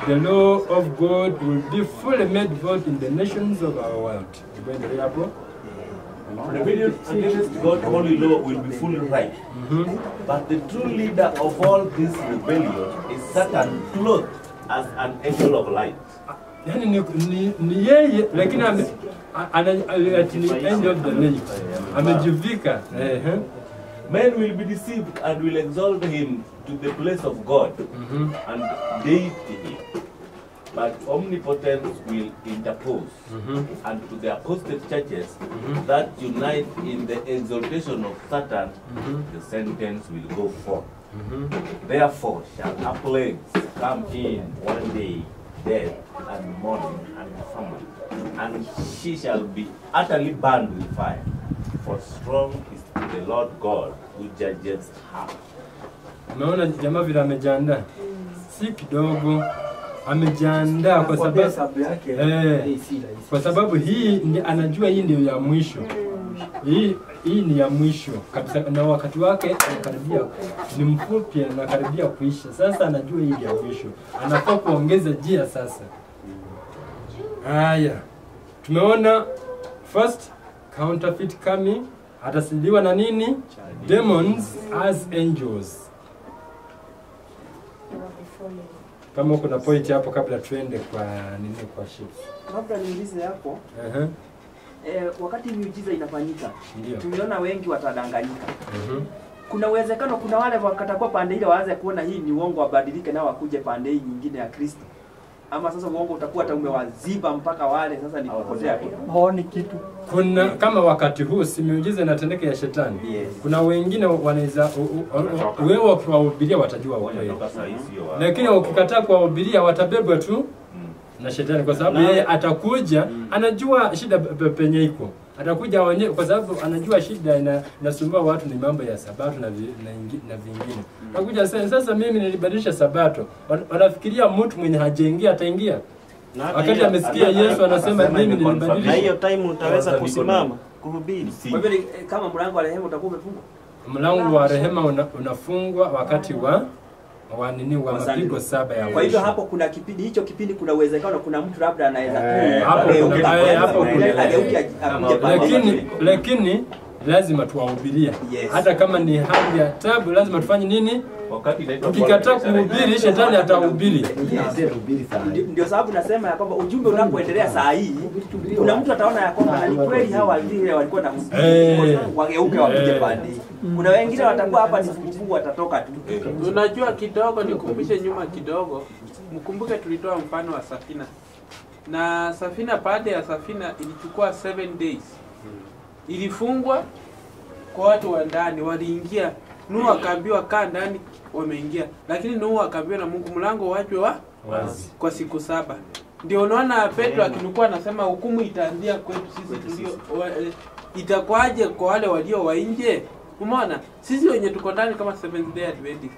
the law of God will be fully made void in the nations of our world. Rebellion against God's holy law will be fully right. But the true leader of all this rebellion is Satan, clothed as an angel of light. Yani ni yeye lakini angel of the light. Amejivika. Men will be deceived and will exalt him to the place of God and deity him. But omnipotence will interpose, and to the apostate churches that unite in the exaltation of Satan, the sentence will go forth. Therefore shall a plague come in one day, death and mourning and famine, and she shall be utterly burned with fire. For strong is the Lord God who judges her. Unaona jamaa vile amejiandaa, si kidogo. Amejiandaa kwa sababu hii anajua hii ndio ya mwisho. Hii ni ya mwisho kabisa, na wakati wake karibia ni mfupi na karibia kuisha. Sasa anajua hii ya mwisho, anafaa kuongeza jia sasa. Haya, tumeona first counterfeit coming, atasiliwa na nini? Demons as angels. Kama kuna point hapo kabla tuende kwa nini kwa shift. Labda niulize hapo. Wakati miujiza inafanyika, Ndiyo. tumeona wengi watadanganyika. Kuna uwezekano kuna wale wakatakuwa pande ile waanze kuona hii ni uongo, wabadilike nao wakuje pande hii nyingine ya Kristo. Ama sasa uongo utakuwa hata umewaziba mpaka wale sasa ni kupotea tu. Haoni kitu. Kuna kama wakati huu si miujiza inatendeka ya shetani. Yes. Kuna wengine wanaweza wewe ukiwahubiria watajua ukweli. Lakini ukikataa kuwahubiria watabebwa tu na shetani, kwa sababu yeye atakuja anajua shida penye iko. Atakuja kwa sababu anajua shida inasumbua watu ni mambo ya sabato na vingine. Atakuja sasa mimi nilibadilisha sabato. Wanafikiria mtu mwenye hajaingia ataingia. Wakati amesikia Yesu anasema mimi nilibadilisha. Na hiyo time utaweza kusimama kuhubiri. Kwa hivyo kama mlango wa rehema utakuwa umefungwa. Mlango wa rehema unafungwa wakati wa mapigo 7 ya. Kwa hivyo hapo kuna kipindi, hicho kipindi kuna uwezekano kuna mtu labda anaweza lakini lazima tuwahubiria. Hata kama ni hali ya tabu lazima tufanye nini? Tukikataa kuhubiri shetani atahubiri. Ndio sababu nasema ya kwamba ujumbe unapoendelea saa hii kuna mtu ataona ya kwamba ni kweli hawa walikuwa na wageuke wapige pande. Kuna wengine watakuwa hapa ni vuguvugu watatoka tu. Unajua kidogo nikumbushe nyuma kidogo. Mkumbuke tulitoa mfano wa safina. Na safina, baada ya safina ilichukua 7 days. Ilifungwa kwa watu wa ndani, waliingia. Nuhu akaambiwa kaa ndani, wameingia. Lakini Nuhu akaambiwa na Mungu mlango wachwe wazi kwa siku 7. Ndio unaona Petro akinukua anasema hukumu itaanzia kwetu sisi tulio itakuwaje kwa wale walio wa nje? Umeona? Sisi wenye tuko ndani kama Seventh Day Adventist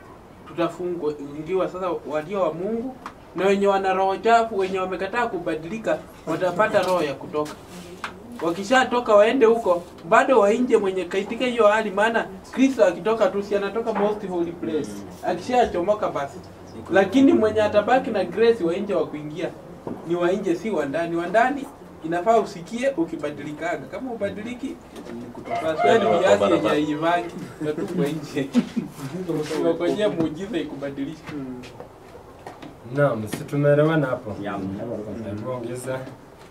tutafungwa ingiwa sasa walio wa Mungu, na wenye wana roho chafu, wenye wamekataa kubadilika watapata roho ya kutoka. Wakishatoka waende huko, bado wa nje mwenye katika hiyo hali, maana Kristo akitoka tu si anatoka most holy place. Akishachomoka basi. Lakini mwenye atabaki na grace wa nje wa kuingia ni wa nje, si wa ndani. Wa ndani inafaa usikie ukibadilikaga. Kama ubadiliki basi ni viazi yenye haivangi na tu kwa nje. Tunakojea muujiza ikubadilisha. Naam, si tumeelewana hapo? Ongeza.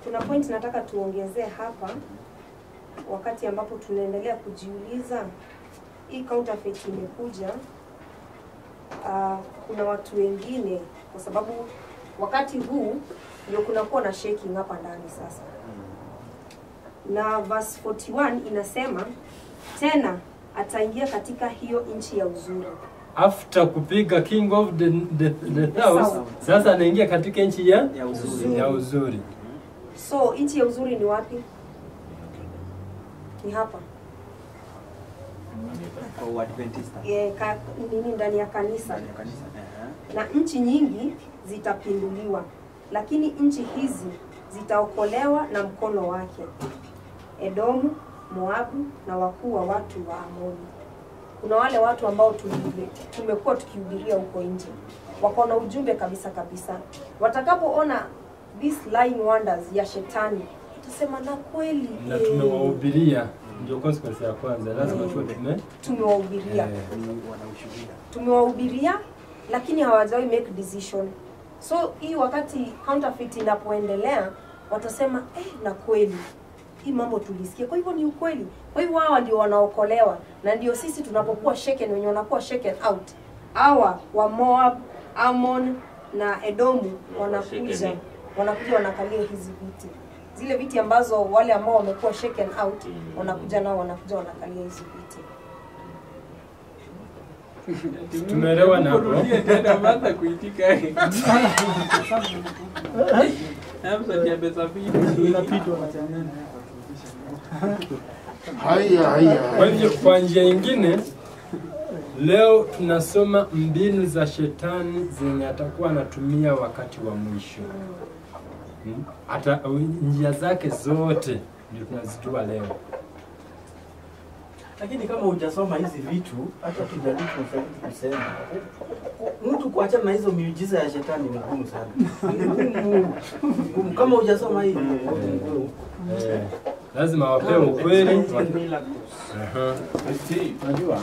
Kuna point nataka tuongezee hapa, wakati ambapo tunaendelea kujiuliza hii counterfeit imekuja. Kuna watu wengine, kwa sababu wakati huu ndio kunakuwa na shaking hapa ndani sasa. Na verse 41 inasema tena ataingia katika hiyo nchi ya uzuri. After kupiga king of the house, sasa anaingia katika nchi ya uzuri. So nchi ya uzuri ni wapi? Ni hapa. Kwa Adventista. Nini ndani ya kanisa. Na nchi nyingi zitapinduliwa, lakini nchi hizi zitaokolewa na mkono wake. Edomu, Moabu na wakuu wa watu wa Amoni. Kuna wale watu ambao tumekuwa tukihubiria huko nje. Wako na ujumbe kabisa. Watakapoona these lying wonders ya shetani, tutasema na kweli. Na tumewahubiria, ndio consequence ya kwanza, lazima tumewahubiria. Tumewahubiria lakini hawajawahi make decision. So hii wakati counterfeit inapoendelea watasema na kweli hii mambo tulisikia, kwa hivyo ni ukweli. Kwa hivyo hawa ndio wanaokolewa, na ndio sisi tunapokuwa shaken, wenye wanakuwa shaken out. Hawa wa Moab, Ammon na Edomu wanakuja wanakalia hizi viti. Zile viti ambazo wale ambao wamekuwa shaken out wanakuja nao wanakalia hizi viti. Tumeelewa na hapo. Tena mwanza kuitika. Hamza diabe safiri inapitwa na changanya. Kwa hivyo kwa njia nyingine leo tunasoma mbinu za shetani zenye atakuwa anatumia wakati wa mwisho. Hata njia zake zote ndio tunazijua leo. Lakini kama hujasoma hizi vitu, hata tujaribu kusema mtu kuachana na hizo miujiza ya shetani ni ngumu sana. Ngumu kama hujasoma hivi. Lazima wapewe ukweli. Unajua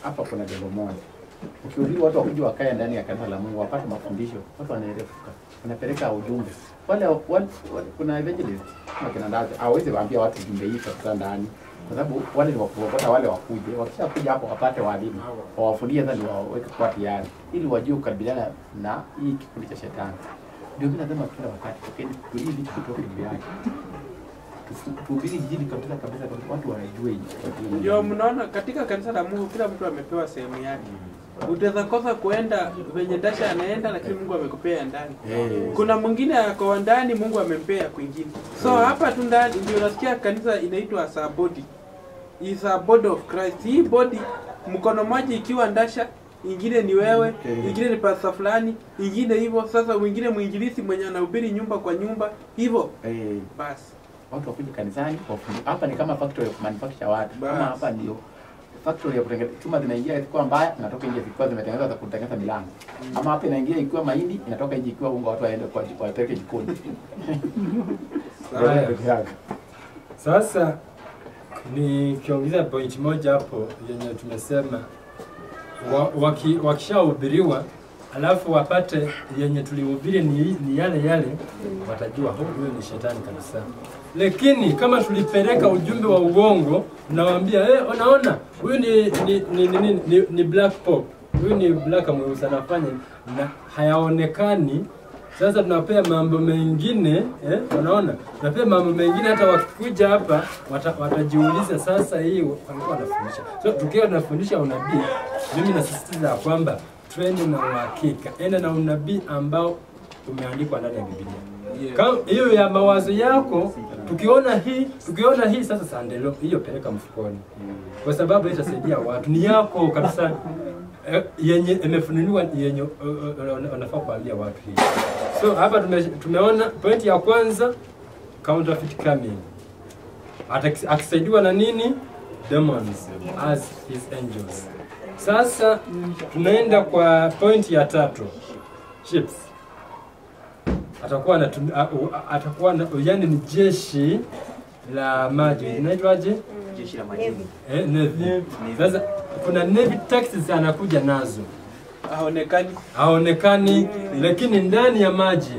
hapa kuna jambo moja. Ukiuliza watu wakuje wakae ndani ya kanisa la Mungu wapate mafundisho, watu wanaerefuka. Wanapeleka ujumbe. Wale kuna evangelist kama kina Ndazi hawezi waambia watu ujumbe hii kwa ndani. Kwa sababu wale ni wakuokota wale wakuje. Wakishakuja hapo wapate walimu. Wawafundie sasa waweke kwa tayari ili wajue kukabiliana na hii kikundi cha shetani. Ndio mimi nasema kila wakati tukeni kuhubiri kutoka juu yake. Tuhubiri jiji kabisa watu wanajua hii. Ndio mnaona katika kanisa la Mungu kila mtu amepewa sehemu yake. Utaweza kosa kuenda venye Dasha anaenda lakini Mungu amekupea ndani. Kuna mwingine ako ndani Mungu amempea kwingine. So hapa tu ndani ndio unasikia kanisa inaitwa as a body. Is a body of Christ. Hii body mkono mmoja ikiwa Dasha, ingine ni wewe, ingine ni pastor fulani, ingine hivyo. Sasa mwingine mwinjilisi mwenye anahubiri nyumba kwa nyumba hivyo. Basi watu wakuje kanisani hapa ni kama factory of manufacture watu. Kama hapa ndio factory ya kutengeneza chuma zinaingia ikiwa mbaya inatoka nje ikiwa zimetengenezwa za kutengeneza milango. Ama hapa inaingia ikiwa mahindi inatoka nje ikiwa unga watu waende kwa wapeleke jikoni. Sasa nikiongeza point moja hapo yenye tumesema wakishahubiriwa alafu wapate yenye tulihubiri ni yale watajua huyo ni shetani kabisa. Lakini kama tulipeleka ujumbe wa uongo nawaambia unaona huyu ni black pop, huyu ni black mweusi anafanya na hayaonekani. Sasa tunapea mambo mengine unaona, tunapea mambo mengine hata wakikuja hapa watajiuliza sasa hii walikuwa wanafundisha. So tukiwa tunafundisha unabii, mimi nasisitiza kwamba twende na uhakika, enda na unabii ambao umeandikwa ndani ya Biblia. Kama hiyo ya mawazo yako tukiona hii sasa sandelo hiyo peleka mfukoni. Kwa sababu itasaidia watu ni yako kabisa yenye imefunuliwa yenye unafaa kuambia watu hii. So hapa tumeona point ya kwanza counterfeit coming. Akisaidiwa na nini? Demons as his angels. Sasa tunaenda kwa point ya 3. Ships. Atakuwa yani ni jeshi la maji. Inaitwaje? Jeshi la maji. Navy. Sasa kuna navy taxis anakuja nazo. Haonekani lakini ndani ya maji.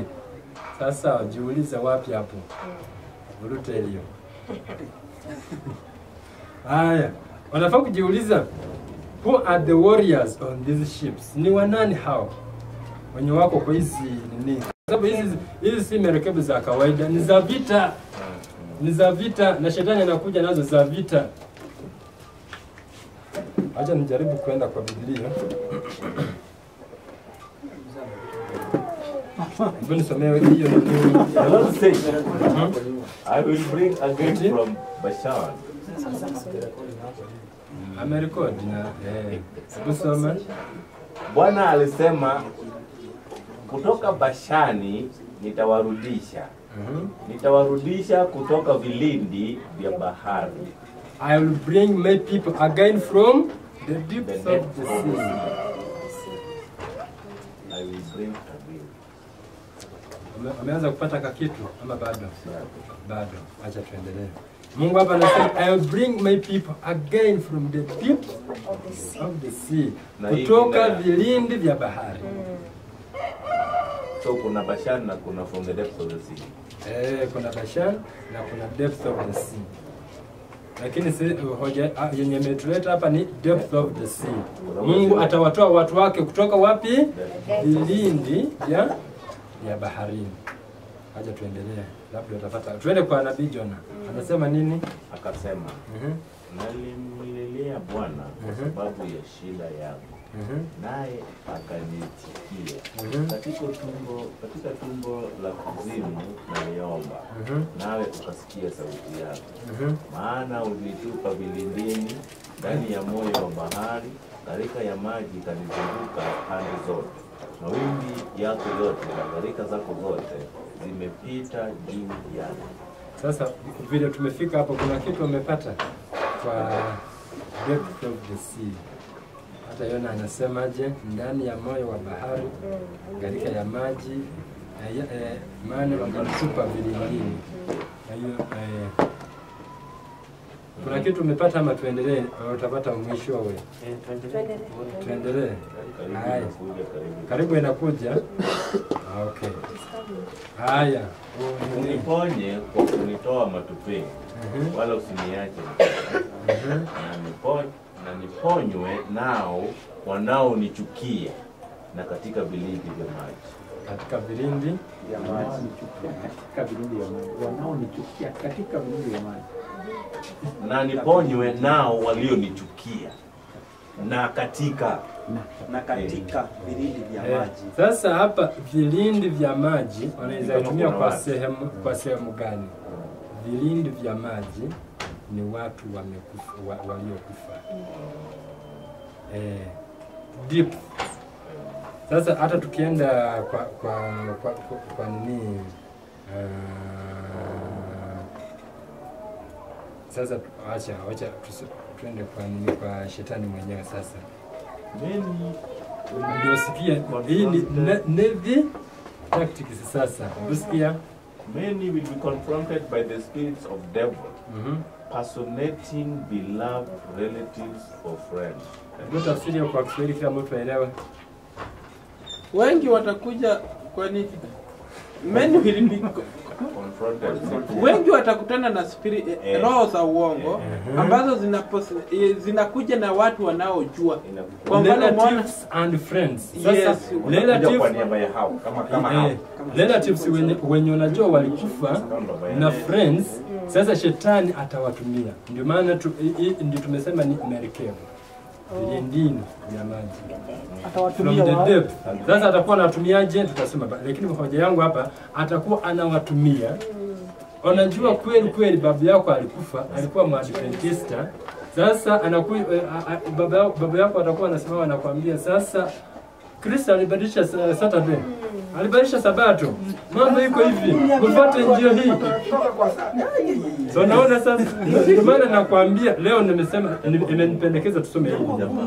Sasa jiulize wapi hapo? Urute hiyo. Haya, wanafaa kujiuliza who are the warriors on these ships? Ni wanani hao? Wenye wako kwa hizi nini? Sababu hizi si merikebu za kawaida, ni za vita. Ni za vita na shetani anakuja nazo za vita. Acha nijaribu kwenda kwa Biblia. Mbona somewe hiyo ni the Lord said, I will bring again from Bashan. Amerekodi na kusoma. Bwana alisema kutoka Bashani nitawarudisha. Nitawarudisha kutoka vilindi vya bahari. I will bring my people again from the depths of the sea. I will bring again. Ameanza kupata kakitu ama bado? Bado. Acha tuendelee. Mungu hapa anasema I will bring my people again from the depths of the sea. Kutoka vilindi vya bahari. So kuna Bashan na kuna from the depths of the sea. Kuna Bashan na kuna depths of the sea. Lakini hoja yenye imetuleta hapa ni depth of the sea. Mungu atawatoa watu wake kutoka wapi? Vilindi ya baharini. Acha tuendelee. Labda utapata. Tuende kwa Nabii Jona. Anasema nini? Akasema, nalimlilia Bwana kwa sababu ya shida yako. Naye akanitikia. Katika tumbo la kuzimu naliomba. Nawe ukasikia sauti yako. Maana ulitupa vilindini ndani ya moyo wa bahari, gharika ya maji kanizunguka pande zote. Mawimbi yako yote na gharika zako zote zimepita juu yako. Sasa vile tumefika hapo, kuna kitu umepata kwa depth of the sea. Hata Yona anasemaje? Ndani ya moyo wa bahari, gharika ya maji, maana walitupa vilindini. Na hiyo Kuna kitu umepata ama tuendelee? Utapata mwisho wewe. Tuendelee. Haya. Karibu inakuja. Okay. Haya. Uniponye kwa kunitoa matopeni. Wala usiniache. Na niponywe nao wanaonichukia na katika vilindi vya maji. Katika vilindi vya maji. Katika vilindi vya maji. Wanaonichukia katika vilindi vya maji. Na niponywe nao walionichukia na katika vilindi vya maji. Sasa hapa vilindi vya maji wanaweza kutumia kwa sehemu gani? Vilindi vya maji ni watu wamekufa, waliokufa. Deep. Sasa hata tukienda kwa nini sasa acha tuende kwa nini kwa shetani mwenyewe sasa. Ndio sikia hii ni Navy tactics sasa. Usikia many will be confronted by the spirits of devil. Personating beloved relatives or friends. Ndio tafsiri kwa Kiswahili kila mtu aelewe. Wengi watakuja kwa nini? Many will be confronted. Wengi watakutana na spirit roho za uongo ambazo zinakuja na watu wanaojua. Kwa mfano relatives and friends. Sasa relatives kwa niaba ya hao kama hao. Relatives wenye unajua walikufa na friends, sasa shetani atawatumia. Ndio maana ndio tumesema ni merikevu. Vilindini vya maji. Atawatumia wao. Sasa atakuwa anatumiaje tutasema, lakini hoja yangu hapa atakuwa anawatumia. Unajua kweli baba yako alikufa, alikuwa Mwadventista. Sasa anakuwa baba yako atakuwa anasimama anakuambia sasa Kristo alibadilisha Saturday. Alibadilisha Sabato. Mambo iko hivi. Kufuata njia hii. So naona sasa ndio maana nakwambia leo nimesema imenipendekeza tusome hili jambo.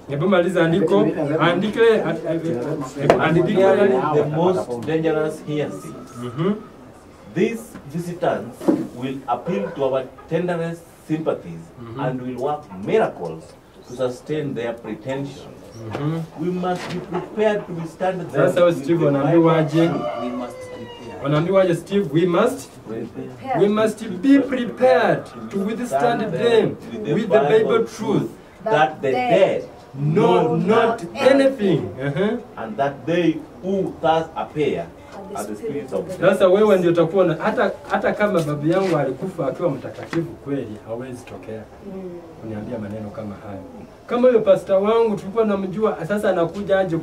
Hebu maliza andiko. Andike the most dangerous heresy. These visitants will appeal to our tenderest sympathies and will work miracles to sustain their pretensions. We must be prepared to withstand them. Sasa Steve anaambiwaje? Wanaambiwaje Steve? We must be prepared to withstand them with the Bible truth that the dead know not anything, and that they who thus appear are the spirits of death. Sasa wewe ndio utakuwa hata kama babu yangu alikufa akiwa mtakatifu kweli, hawezi tokea kuniambia maneno kama hayo. Kama yule pastor wangu tulikuwa namjua, sasa anakuja aje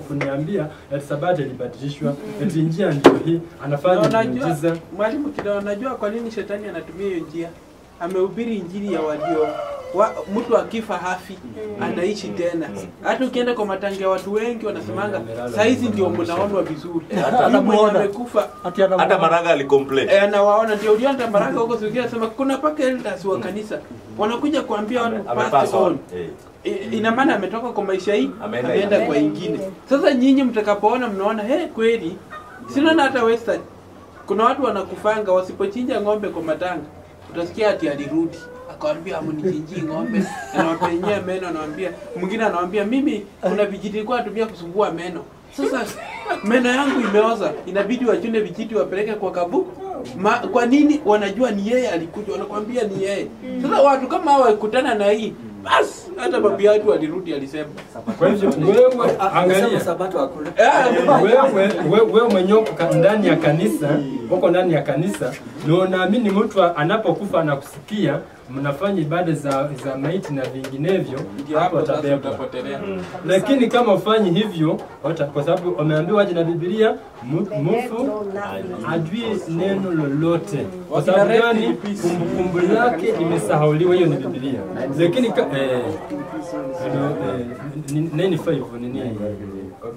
kuniambia ati Sabato ilibadilishwa, ati njia ndio hii, anafanya muujiza. Mwalimu kidogo, unajua kwa nini shetani anatumia hiyo njia? Amehubiri injili ya walio mtu akifa hafi anaishi tena. Hata ukienda kwa matanga ya watu wengi wanasemanga saizi ndio mnaonwa vizuri. Hata mwenye amekufa hata Maraga alicomplain. Anawaona ndio uliona Maraga huko sikia sema kuna paka elders wa kanisa wanakuja kuambia watu pass on. Ina maana ametoka kwa maisha hii ameenda kwa ingine. Sasa nyinyi mtakapoona mnaona kweli sina hata western. Kuna watu wanakufanga wasipochinja ng'ombe kwa matanga. Utasikia ati alirudi akamwambia amunichinjie ng'ombe, anawapenyea meno, anawaambia mwingine anawaambia mimi kuna vijiti nilikuwa natumia kusumbua meno. Sasa meno yangu imeoza, inabidi wachune vijiti wapeleke kwa kabu. Kwa nini? Wanajua ni yeye alikuja, wanakuambia ni yeye. Sasa watu kama hao wakutana na hii bas hata babu yatu alirudi alisema. Kwa hivyo wewe angalia Sabato hakuna. Wewe mwenyewe ndani ya kanisa, uko ndani ya kanisa, ndio naamini mtu anapokufa anakusikia mnafanya ibada za maiti na vinginevyo, hapo atabeba. Lakini kama ufanyi hivyo, kwa sababu wameambiwa aje na Biblia, mfu ajui neno lolote. Kwa sababu gani? Kumbukumbu lake imesahauliwa, hiyo ni Biblia. Lakini nini five nini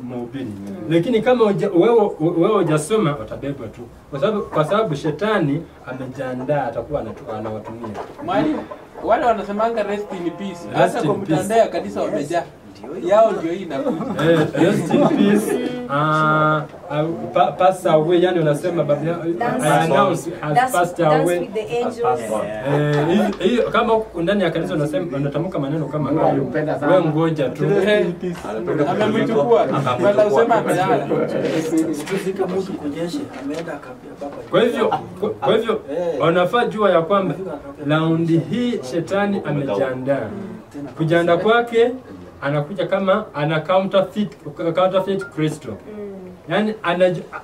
mhubiri. Lakini kama wewe hujasoma utabebwa tu. Kwa sababu shetani amejiandaa, atakuwa anawatumia. Mwalimu, wale wanasemanga rest in peace. Hata kwa mtandao ya kanisa wamejaa. Yao ndio hii inakuja. Rest in peace. pass away, yani unasema I announce has passed away. Hiyo kama ndani ya kanisa unasema unatamka maneno kama hayo, wewe ngoja tu. Amemchukua. Wala usema amelala. Sikufika mtu kunyesha, ameenda akaambia baba. Kwa hivyo wanafaa jua ya kwamba raundi hii shetani amejiandaa. Kujiandaa kwake anakuja kama ana counterfeit Kristo. Yaani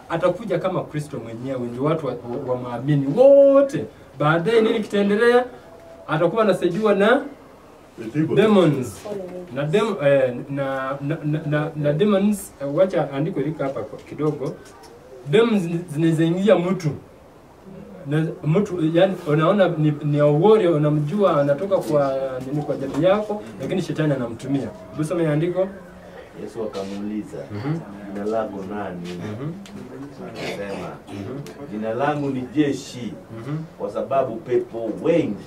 atakuja kama Kristo mwenyewe, ndio watu wa maamini wote. Baadaye nini kitaendelea? Atakuwa anasaidiwa na demons. Na demons, wacha andiko hili hapa kidogo. Demons zinaingia mtu. Na mtu yani unaona ni warrior, unamjua anatoka kwa nini, kwa jamii yako, lakini shetani anamtumia. Busome andiko. Yesu akamuuliza, jina lako nani? Akasema, jina langu ni Jeshi, kwa sababu pepo wengi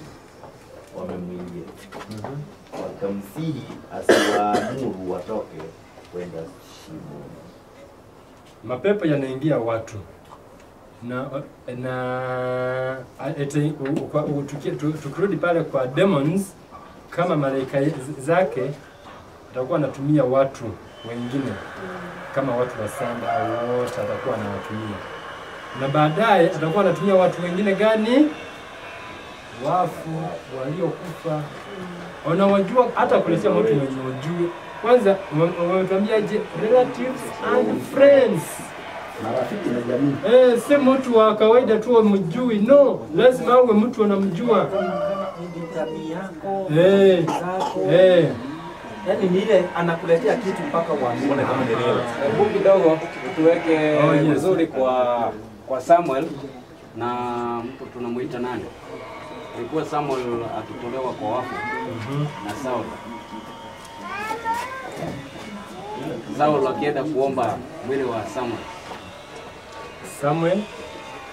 wamemwingia. Wakamsihi asiwaamuru watoke kwenda shimoni. Mapepo yanaingia watu. Tukirudi pale kwa demons, kama malaika zake atakuwa anatumia watu wengine kama watu wa sanda au wote atakuwa anawatumia. Na baadaye atakuwa anatumia watu wengine gani? Wafu, waliokufa. Unawajua hata kuletea mtu mwenye unajua. Kwanza wametuambia je, relatives and friends. Marafiki na jamii. Si mtu wa kawaida tu umjui, no, lazima awe mtu anamjua. Tabia yako, Yaani ni ile anakuletea kitu mpaka uone kama ni real. Hebu kidogo tuweke vizuri kwa Samuel na mtu tunamuita nani? Ilikuwa Samuel akitolewa kwa wafu na Saul. Saul akienda kuomba mwili wa Samuel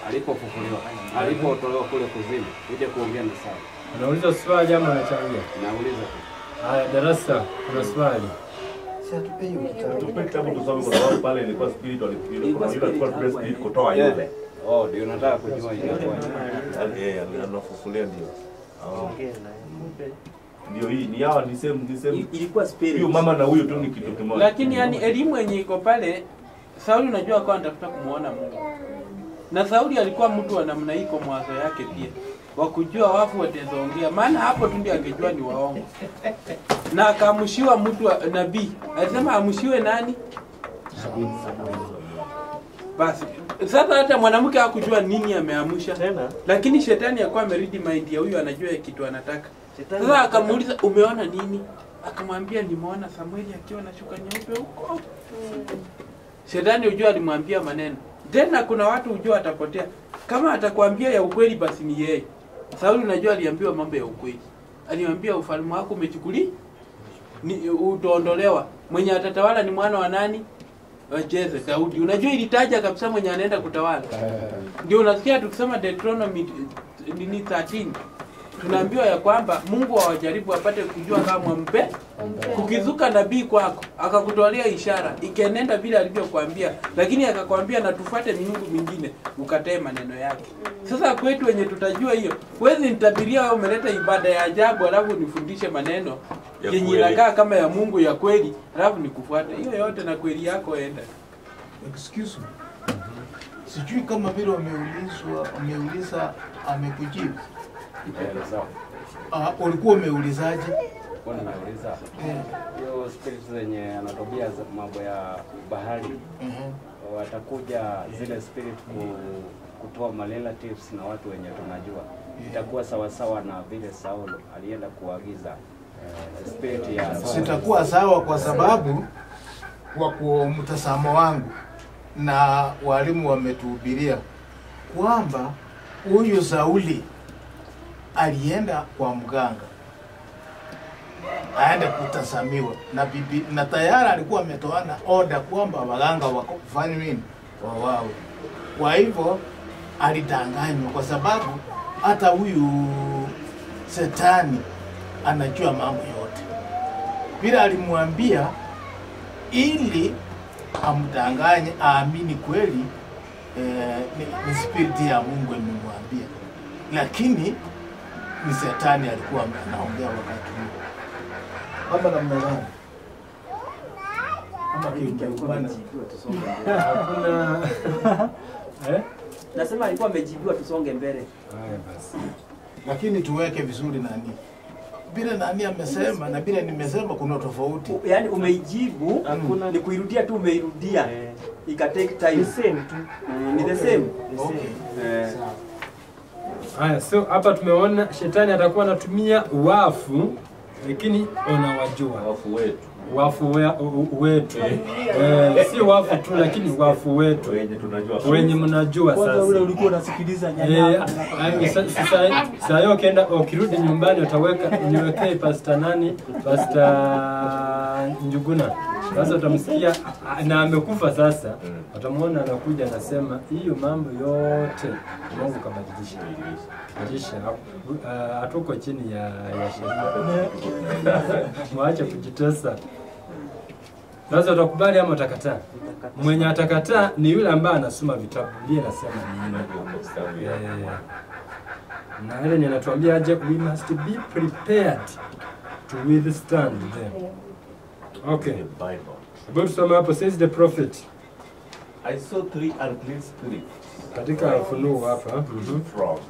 alipofufuliwa, alipotolewa kule kuzimu, uje kuongea na Saul. Unauliza swali ama unachangia? Nauliza. Haya darasa, kuna swali. Si atupe kitabu tusome, kwa sababu pale ilikuwa spirit ilikuwa spirit kutoa yule. Oh, ndio nataka kujua ile kwa. Anafufulia ndio. Ndio hii ni hawa ni same ilikuwa spirit. Huyo mama na huyo tu ni kitu kimoja. Lakini yani elimu yenye iko pale, Sauli unajua kwa anatafuta kumuona Mungu. Na Sauli alikuwa mtu wa namna hii kwa mawazo yake pia. Wa kujua wafu wataongea, maana hapo tu ndio angejua ni waongo. Na akaamshiwa mtu wa nabii. Alisema amshiwe nani? Basi sasa hata mwanamke hakujua nini ameamsha tena, lakini shetani alikuwa ameridi mind ya huyu, anajua kitu anataka. Sasa akamuuliza umeona nini? Akamwambia nimeona Samueli akiwa na shuka nyeupe huko. Shetani ujua alimwambia maneno. Tena kuna watu ujua atapotea. Kama atakwambia ya ukweli basi ni yeye. Sauli unajua aliambiwa mambo ya ukweli. Aliambia ufalme wako umechukuli ni utaondolewa. Mwenye atatawala ni mwana wa nani? Wa Jese, Daudi. Unajua ilitaja kabisa mwenye anaenda kutawala. Ndio unasikia tukisema Deuteronomy 13. Tunaambiwa ya kwamba Mungu hawajaribu apate kujua kama mwampe. Kukizuka nabii kwako, akakutolea ishara, ikenenda vile alivyokuambia, lakini akakwambia na tufuate miungu mingine, ukatae maneno yake. Sasa kwetu wenye tutajua hiyo, huwezi nitabiria wewe umeleta ibada ya ajabu alafu nifundishe maneno yenye inakaa kama ya Mungu ya kweli, alafu nikufuate. Hiyo yote na kweli yako enda. Excuse me. Sijui kama vile umeuliza amekujibu. Ulikuwa umeulizaje? Nauliza hiyo spirit zenye anatobia mambo ya bahari, watakuja zile spirit kutoa relatives na watu wenye tunajua, itakuwa sawa sawa na vile Saul alienda kuagiza spirit ya sitakuwa sawa, kwa sababu kwa mtazamo wangu na walimu wametuhubiria kwamba huyu Sauli alienda kwa mganga aende kutazamiwa na bibi, na tayari alikuwa ametoana order kwamba waganga wakufanya nini wao. Kwa hivyo alidanganywa, kwa sababu hata huyu Shetani anajua mambo yote. Bila alimwambia ili amdanganye aamini kweli ni spirit ya Mungu imemwambia, lakini ni Shetani alikuwa anaongea wakati huo. Kama namna gani? Kama hakuna nasema alikuwa amejibiwa tusonge mbele. Haya basi. Lakini tuweke vizuri nani. Bila nani amesema na bila nimesema kuna tofauti. Yaani umeijibu ni kuirudia tu umeirudia. Ika take time. The same tu. Ni the same. Haya, so hapa tumeona Shetani atakuwa anatumia wafu, lakini unawajua wafu wetu. Wafu wetu. Si wafu tu, lakini wafu wetu wenye mnajua sasa. Kwanza ule ulikuwa unasikiliza nyanya. Sasa hiyo ukienda ukirudi nyumbani utaweka niwekee Pastor nani? Pastor Njuguna. Sasa utamsikia na amekufa sasa. Utamuona anakuja anasema hiyo mambo yote Mungu kabadilisha. Hatuko chini ya sheria. Mwache kujitesa. Sasa utakubali ama utakataa? Mwenye atakataa ni yule ambaye anasoma vitabu. Biblia inasema nini? Na ile ninatuambia aje, we must be prepared to withstand them. Okay. About some hapo says the prophet. I saw 3 unclean spirits. Katika Ufunuo hapa. Frogs.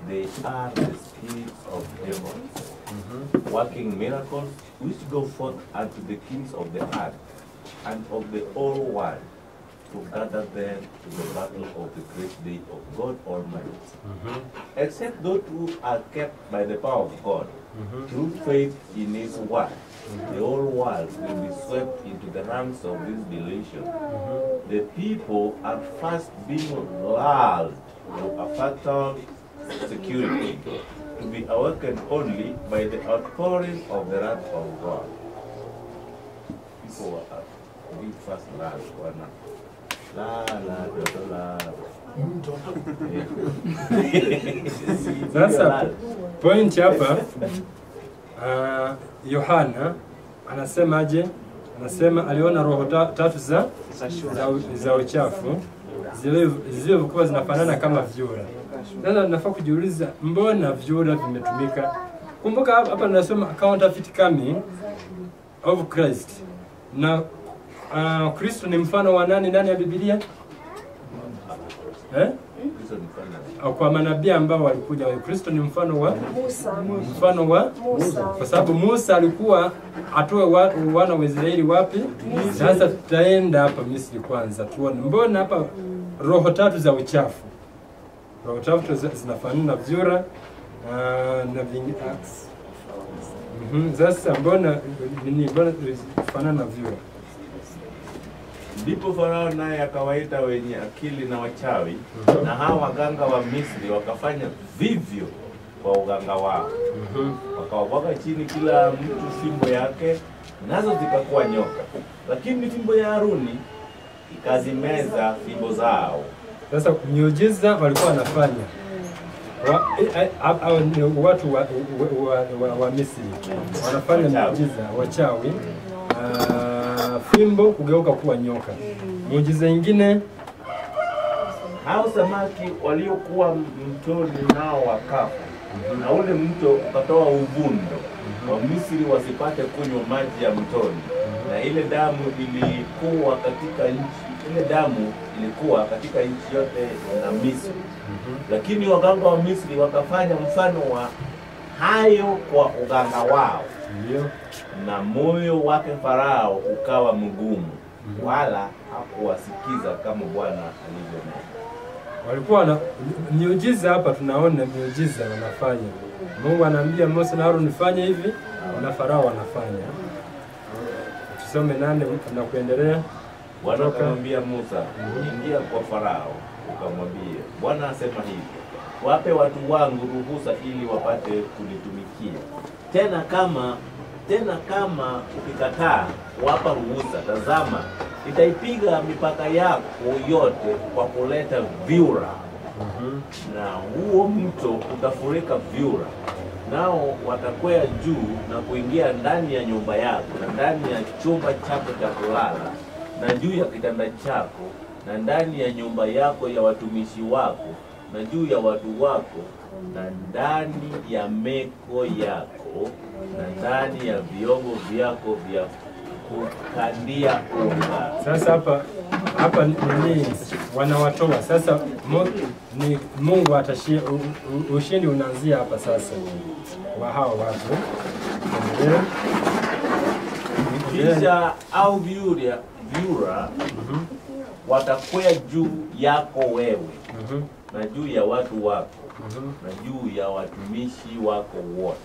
They are the spirits of devils, working miracles, which go forth unto the kings of the earth and of the whole world, to gather them to the battle of the great day of God Almighty. Except those who are kept by the power of God, through faith in His word, the whole world will be swept into the hands of this delusion. The people are first being lulled to a fatal security, to be awakened only by the outpouring of the wrath of God. People are being first lulled. Sasa point hapa Yohana anasemaje? Anasema aliona roho tatu za uchafu zilizokuwa zinafanana kama vyura. Sasa nafaa kujiuliza mbona vyura vimetumika? Kumbuka hapa tunasema counterfeit coming of Christ. Na Kristo ni mfano wa nani ya Biblia? Kwa manabii ambao walikuja, Kristo ni mfano wa Musa. Mfano wa Musa. Kwa sababu Musa alikuwa atoe wana wa Israeli wapi? Sasa tutaenda hapa Misri kwanza tuone mbona hapa roho tatu za uchafu. Roho tatu zinafanana na vyura na vingi. Sasa mbona zinafanana na vyura? Ndipo Farao naye akawaita wenye akili na wachawi, na hawa waganga wa Misri wakafanya vivyo kwa uganga wao. Wakawabwaga chini kila mtu fimbo yake, nazo zikakuwa nyoka. Lakini fimbo ya Haruni ikazimeza fimbo zao. Sasa miujiza walikuwa wanafanya watu wa Misri wanafanya miujiza, wachawi fimbo kugeuka kuwa nyoka. Muujiza ingine, hao samaki waliokuwa mtoni nao wakafa, na ule mto ukatoa uvundo wa Misri wasipate kunywa maji ya mtoni, na ile damu ilikuwa katika nchi yote na Misri. Lakini waganga wa Misri wakafanya mfano wa hayo kwa uganga wao. Na moyo wake Farao ukawa mgumu, wala hakuwasikiza kama Bwana alivyonena. Walikuwa na miujiza hapa, tunaona miujiza wanafanya. Mungu anaambia Musa na Haruni fanye hivi, na Farao wanafanya. Tusome 8 na kuendelea. Bwana akamwambia Musa, ingia kwa Farao ukamwambie, Bwana asema hivi, wape watu wangu ruhusa ili wapate kunitumikia. Tena kama ukikataa wapa ruhusa, tazama, nitaipiga mipaka yako yote kwa kuleta vyura. Na huo mto utafurika vyura, nao watakwea juu na kuingia ndani ya nyumba yako na ndani ya chumba chako cha kulala, na juu ya kitanda chako, na ndani ya nyumba yako ya watumishi wako, na juu ya watu wako, na ndani ya meko yako, na ndani ya vyombo vyako vya kukandia unga. Sasa hapa ni wanawatoa sasa. Ni Mungu atashia, ushindi unaanzia hapa sasa wa hao watu. Kisha au vyura watakwea juu yako wewe, na juu ya watu wako, na juu ya watumishi wako wote.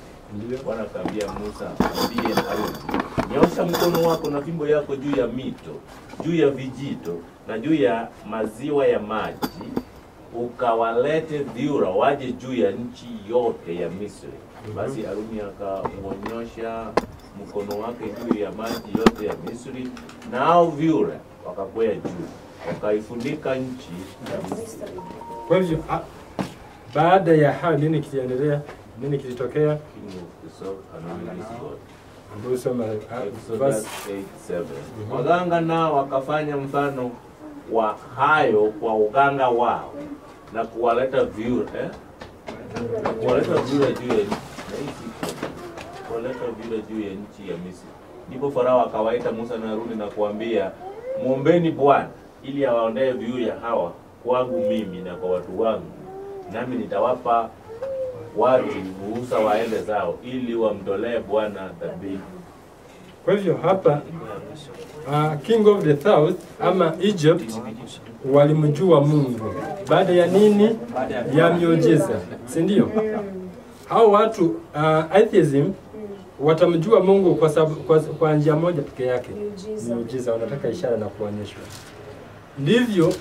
Bwana akaambia Musa, ambie Haruni, nyosha mkono wako na fimbo yako juu ya mito, juu ya vijito, na juu ya maziwa ya maji, ukawalete vyura waje juu ya nchi yote ya Misri. Basi Haruni akamwonyosha mkono wake juu ya maji yote ya Misri, nao vyura wakakwea juu, wakaifunika nchi ya Misri. Kwa hivyo baada ya hayo nini kiliendelea? Nini kilitokea? Waganga nao wakafanya mfano wa hayo kwa uganga wao, na kuwaleta vyura juu ya nchi ya Misri. Ndipo Farao akawaita Musa na Haruni na kuambia, muombeni Bwana ili awaondoe vyura hawa kwangu mimi na kwa watu wangu, nami nitawapa watu ruhusa waende zao ili wamtolee Bwana dhabihu. Kwa hivyo hapa King of the South ama Egypt walimjua Mungu baada ya nini? Ya miujiza, si ndio? Hao watu atheism watamjua Mungu kwa sababu kwa njia moja pekee yake, miujiza. Wanataka ishara na kuonyeshwa. Ndivyo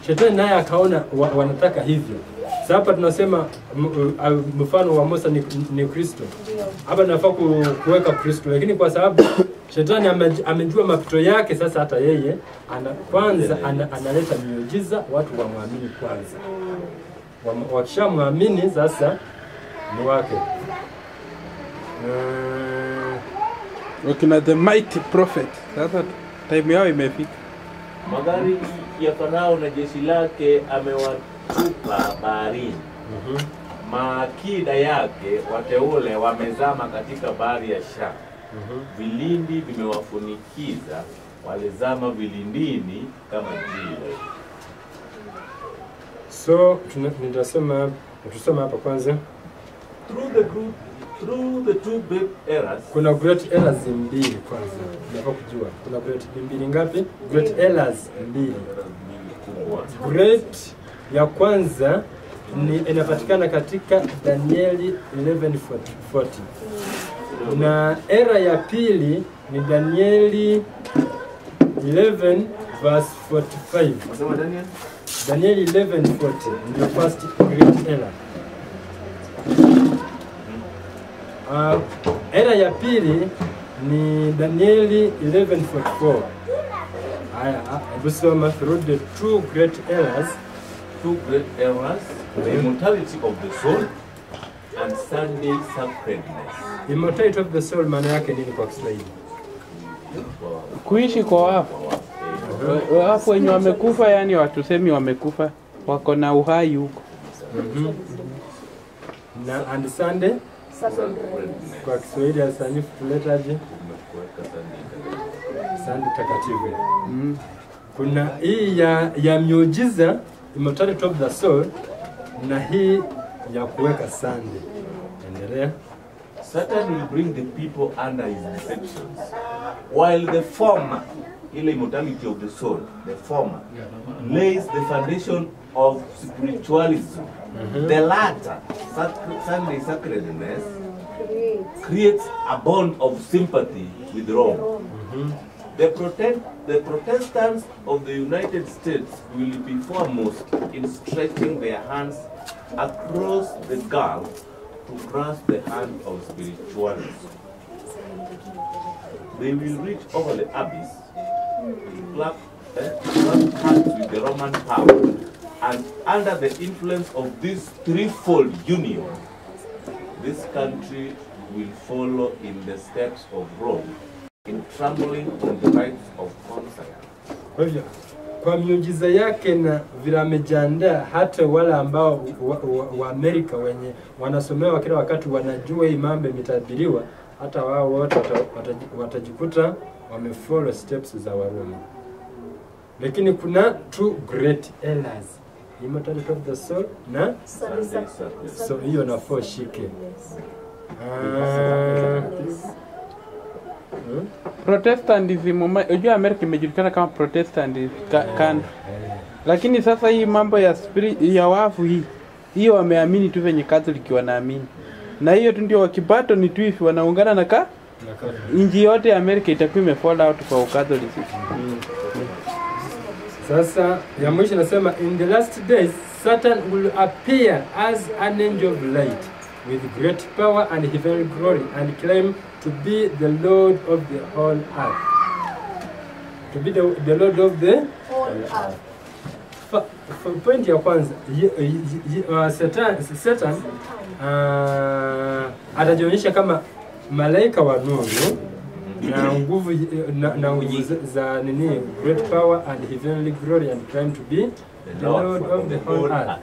Shetani naye akaona wanataka hivyo. Sasa hapa tunasema mfano wa Musa ni Kristo. Hapa tunafaa kuweka Kristo, lakini kwa sababu Shetani amejua mapito yake, sasa hata yeye analeta miujiza, watu wamwamini kwanza. Wakishamwamini sasa ni wake. Wakina the mighty prophet. Sasa time yao imefika. Magari ya Farao na jeshi lake amewatupa baharini. Maakida yake wateule wamezama katika bahari ya Shamu. Vilindi vimewafunikiza, walizama vilindini kama jiwe. So tutasema hapa kwanza, through the two great eras. Kuna great eras mbili kwanza. Unataka kujua kuna great mbili ngapi? Great eras mbili. Great ya kwanza inapatikana katika Danieli 11:40. Na era ya pili ni Danieli 11:45. Unasema Daniel? Danieli 11:40 ndio first great era. Era ya pili ni Danieli 11:44. Haya, hebu soma through the two great eras. Two great eras, the immortality of the soul and Sunday sacredness. Immortality of the soul maana yake nini kwa Kiswahili? Kuishi kwa wafu. Wafu wenye wamekufa, yani watusemi wamekufa, wako na uhai huko. Na and Sunday kwa Kiswahili asanifu tuletaje? Sunday takatifu. Kuna hii ya miujiza, immortality of the soul, na hii ya kuweka Sunday. Endelea. Satan will bring the people under his deceptions, while the former, ile immortality of the soul, the former, lays the foundation of spiritualism. The latter, Sunday sacredness, creates a bond of sympathy with Rome. The Protestants of the United States will be foremost in stretching their hands across the gulf to grasp the hand of spiritualism. They will reach over the abyss, clap hands with the Roman power, and under the influence of this threefold union, this country will follow in the steps of Rome in trampling on the rights of conscience, Kwa hivyo kwa miujiza yake na vile amejiandaa, hata wale ambao wa Amerika wenye wanasomewa kila wakati wanajua hii mambo imetabiriwa, hata wao wote watajikuta wamefollow steps za Warumi. Lakini kuna two great errors, immortality of the soul na so hiyo nafaa shike. Protestantism, unajua Amerika imejulikana kama Protestant country. Lakini sasa hii mambo ya spirit ya wafu hiyo wameamini tu venye Catholic wanaamini. Na hiyo tu ndio wakipato ni tu if wanaungana na inji yote ya Amerika itakuwa imefall out kwa Catholicism. Sasa ya mwisho nasema in the last days Satan will appear as an angel of light with great power and heavenly glory and claim to be the Lord of the whole earth. To be the Lord of the whole earth. Point ya kwanza, Satan atajionyesha kama malaika wa nuru na nguvu za nini, great power and heavenly glory and claim to be the Lord of the whole earth.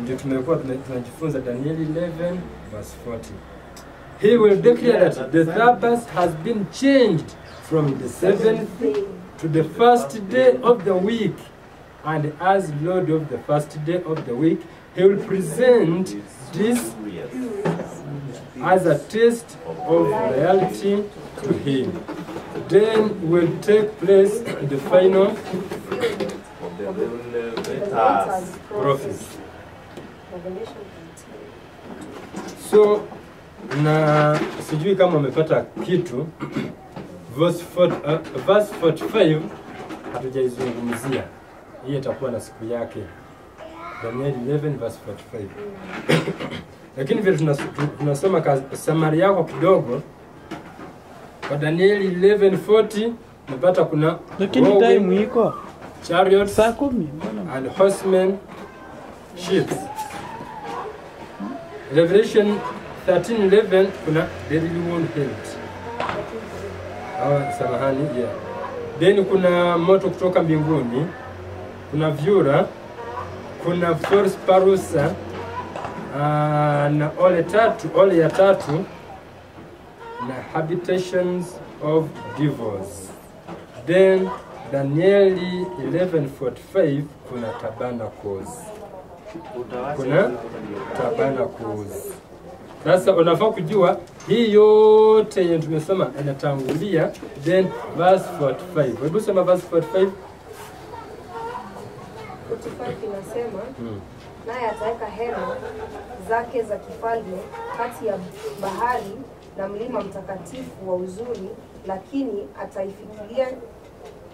Ndio tumekuwa tunajifunza Daniel 11 verse 40. He will declare that the Sabbath has been changed from the seventh to the first day of the week, and as Lord of the first day of the week, he will present this as a test of reality to him. Then will take place the final prophecy. So na sijui kama umepata kitu. Verse 45 hatujaizungumzia, hii itakuwa na siku yake. Daniel 11 verse 45. Lakini vile tunasoma summary yako kidogo kwa Daniel 11:40 napata kuna lakini time iko chariots saa 10 and horsemen ships. Revelation 13:11 kuna deadly wound healed. Samahani, yeah. Then kuna moto kutoka mbinguni, kuna vyura, kuna false parusa, na ole ya tatu na habitations of devils. Then Daniel 11:45 kuna tabernacles. Kuna tabernacles. Sasa unafaa kujua hii yote yenye tumesoma inatangulia, then verse 45. Hebu sema verse 45. 45 inasema naye ataweka hema zake za kifalme kati ya bahari na mlima mtakatifu wa uzuri, lakini ataifikiria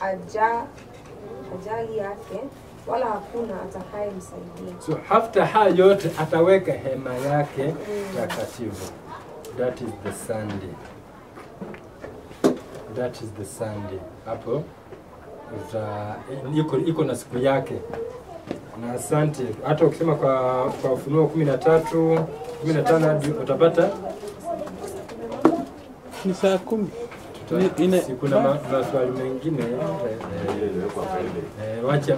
ajali yake, wala hakuna atakayemsaidia. So after hayo yote ataweka hema yake takatifu. That is the Sunday. That is the Sunday. Hapo iko na siku yake. Na asante. Hata ukisema kwa Ufunuo 13:15 hadi utapata ni saa 10. Kuna maswali mengine wacha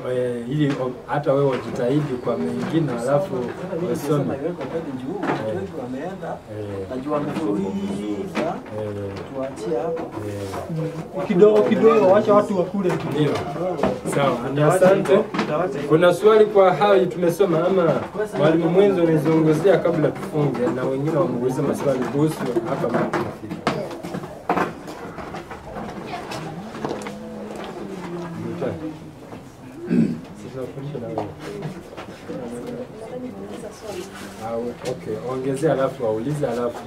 ili hata wewe ujitahidi kwa mengine alafu usome. Kidogo wacha watu wakule kidogo. Sawa, asante. Kuna swali kwa hayo tumesoma ama mwalimu mwenzo anazungumzia kabla tufunge, na wengine wameuliza maswali kuhusu hapa tunafika. Okay, ongezea alafu waulize alafu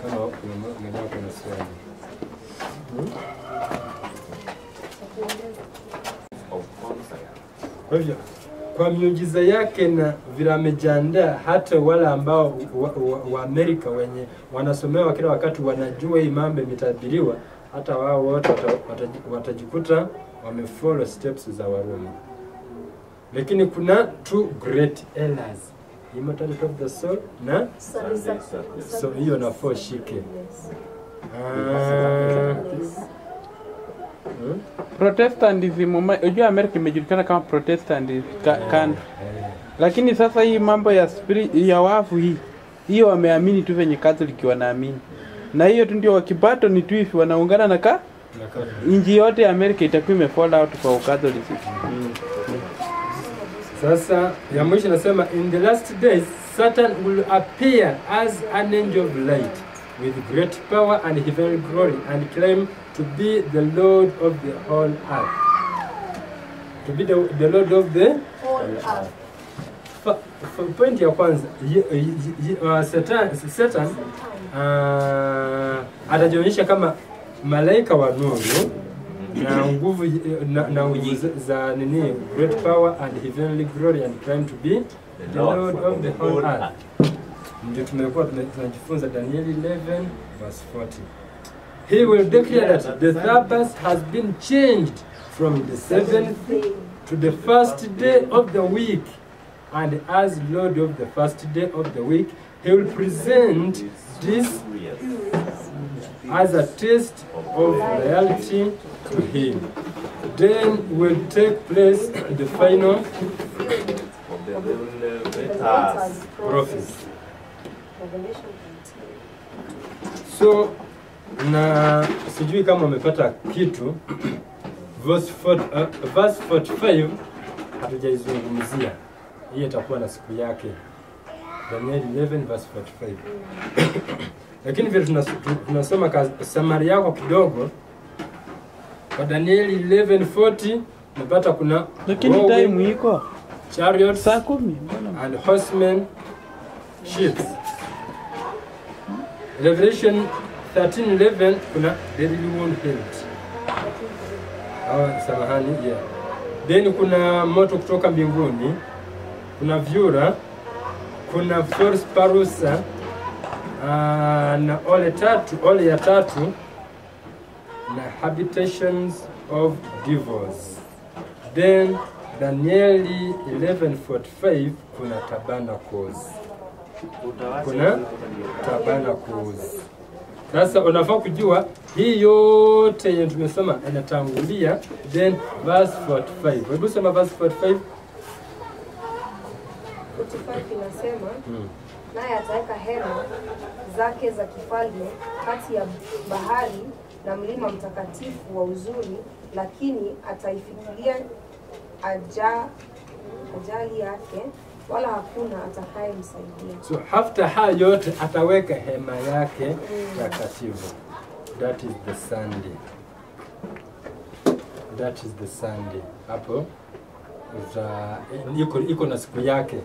kama kuna swali. Kwa hivyo kwa miujiza yake na vile amejiandaa, hata wale ambao wa Amerika wenye wanasomewa kila wakati wanajua hii mambo imetabiriwa, hata wao wote watajikuta wamefollow steps za Warumi. Lakini kuna two great errors, immortality of the soul na so hiyo nafaa shike. Protestantism, unajua Amerika imejulikana kama Protestant country. Lakini sasa hii mambo ya spirit ya wafu hiyo wameamini tu venye Catholic wanaamini. Na hiyo tu ndio wakipato ni twist wanaungana na inji yote ya Amerika itakuwa imefall out kwa Catholicism. Sasa ya mwisho nasema in the last days Satan will appear as an angel of light with great power and heavenly glory and claim to be the Lord of the whole earth. To be the Lord of the whole earth. Point ya kwanza Satan atajionyesha kama malaika wa nuru na nguvu na za nini, great power and heavenly glory and claim to be the Lord of the whole earth. Ndio tumekuwa tunajifunza Daniel 11 verse 40. He will declare that the Sabbath has been changed from the seventh to the first day of the week, and as Lord of the first day of the week, he will present this as a test of loyalty to him. Then will take place the final prophecy. So na sijui kama umepata kitu. Verse 45 hatujaizungumzia. Hii itakuwa na siku yake. Daniel 11 verse 45. Lakini vile tunasoma summary yako kidogo kwa Daniel 11:40 napata kuna lakini time iko chariots saa 10 and horsemen ships. Revelation 13:11 kuna deadly wound healed. Samahani, yeah. Then kuna moto kutoka mbinguni, kuna vyura, kuna false parusa, na ole ya tatu na habitations of devils. Then Daniel 11:45 kuna tabernacles. Kuna tabernacles. Sasa unafaa kujua hii yote yenye tumesoma inatangulia, then verse 45. Hebu sema verse 45. 45 inasema naye ataweka hema zake za kifalme kati ya bahari na mlima mtakatifu wa uzuri, lakini ataifikiria ajali yake, wala hakuna atakayemsaidia. So after haya yote ataweka hema yake takatifu. That is the Sunday. That is the Sunday. Hapo iko na siku yake.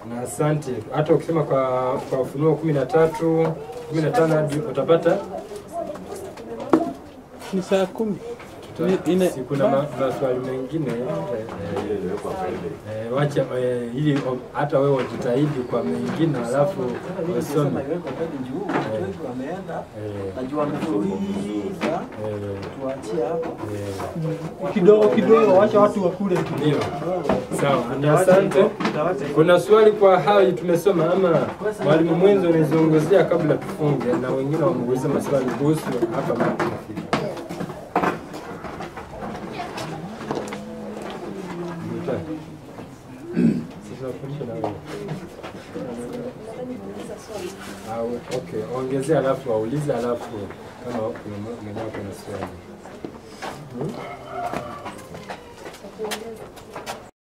Na asante. Hata ukisema kwa Ufunuo 13:15 hadi utapata ni saa 10. Kuna maswali mengine wacha ili hata wewe ujitahidi kwa mengine alafu usome. Najua mfuliza tuachie hapo kidogo, wacha watu wakule tu. Ndio. Sawa, asante. Kuna swali kwa hayo tumesoma ama mwalimu mwenzo anazungumzia kabla tufunge, na wengine wameuliza maswali kuhusu hapa mambo mafiki. Okay, ongezea alafu waulize alafu kama mwenyewe kuna swali.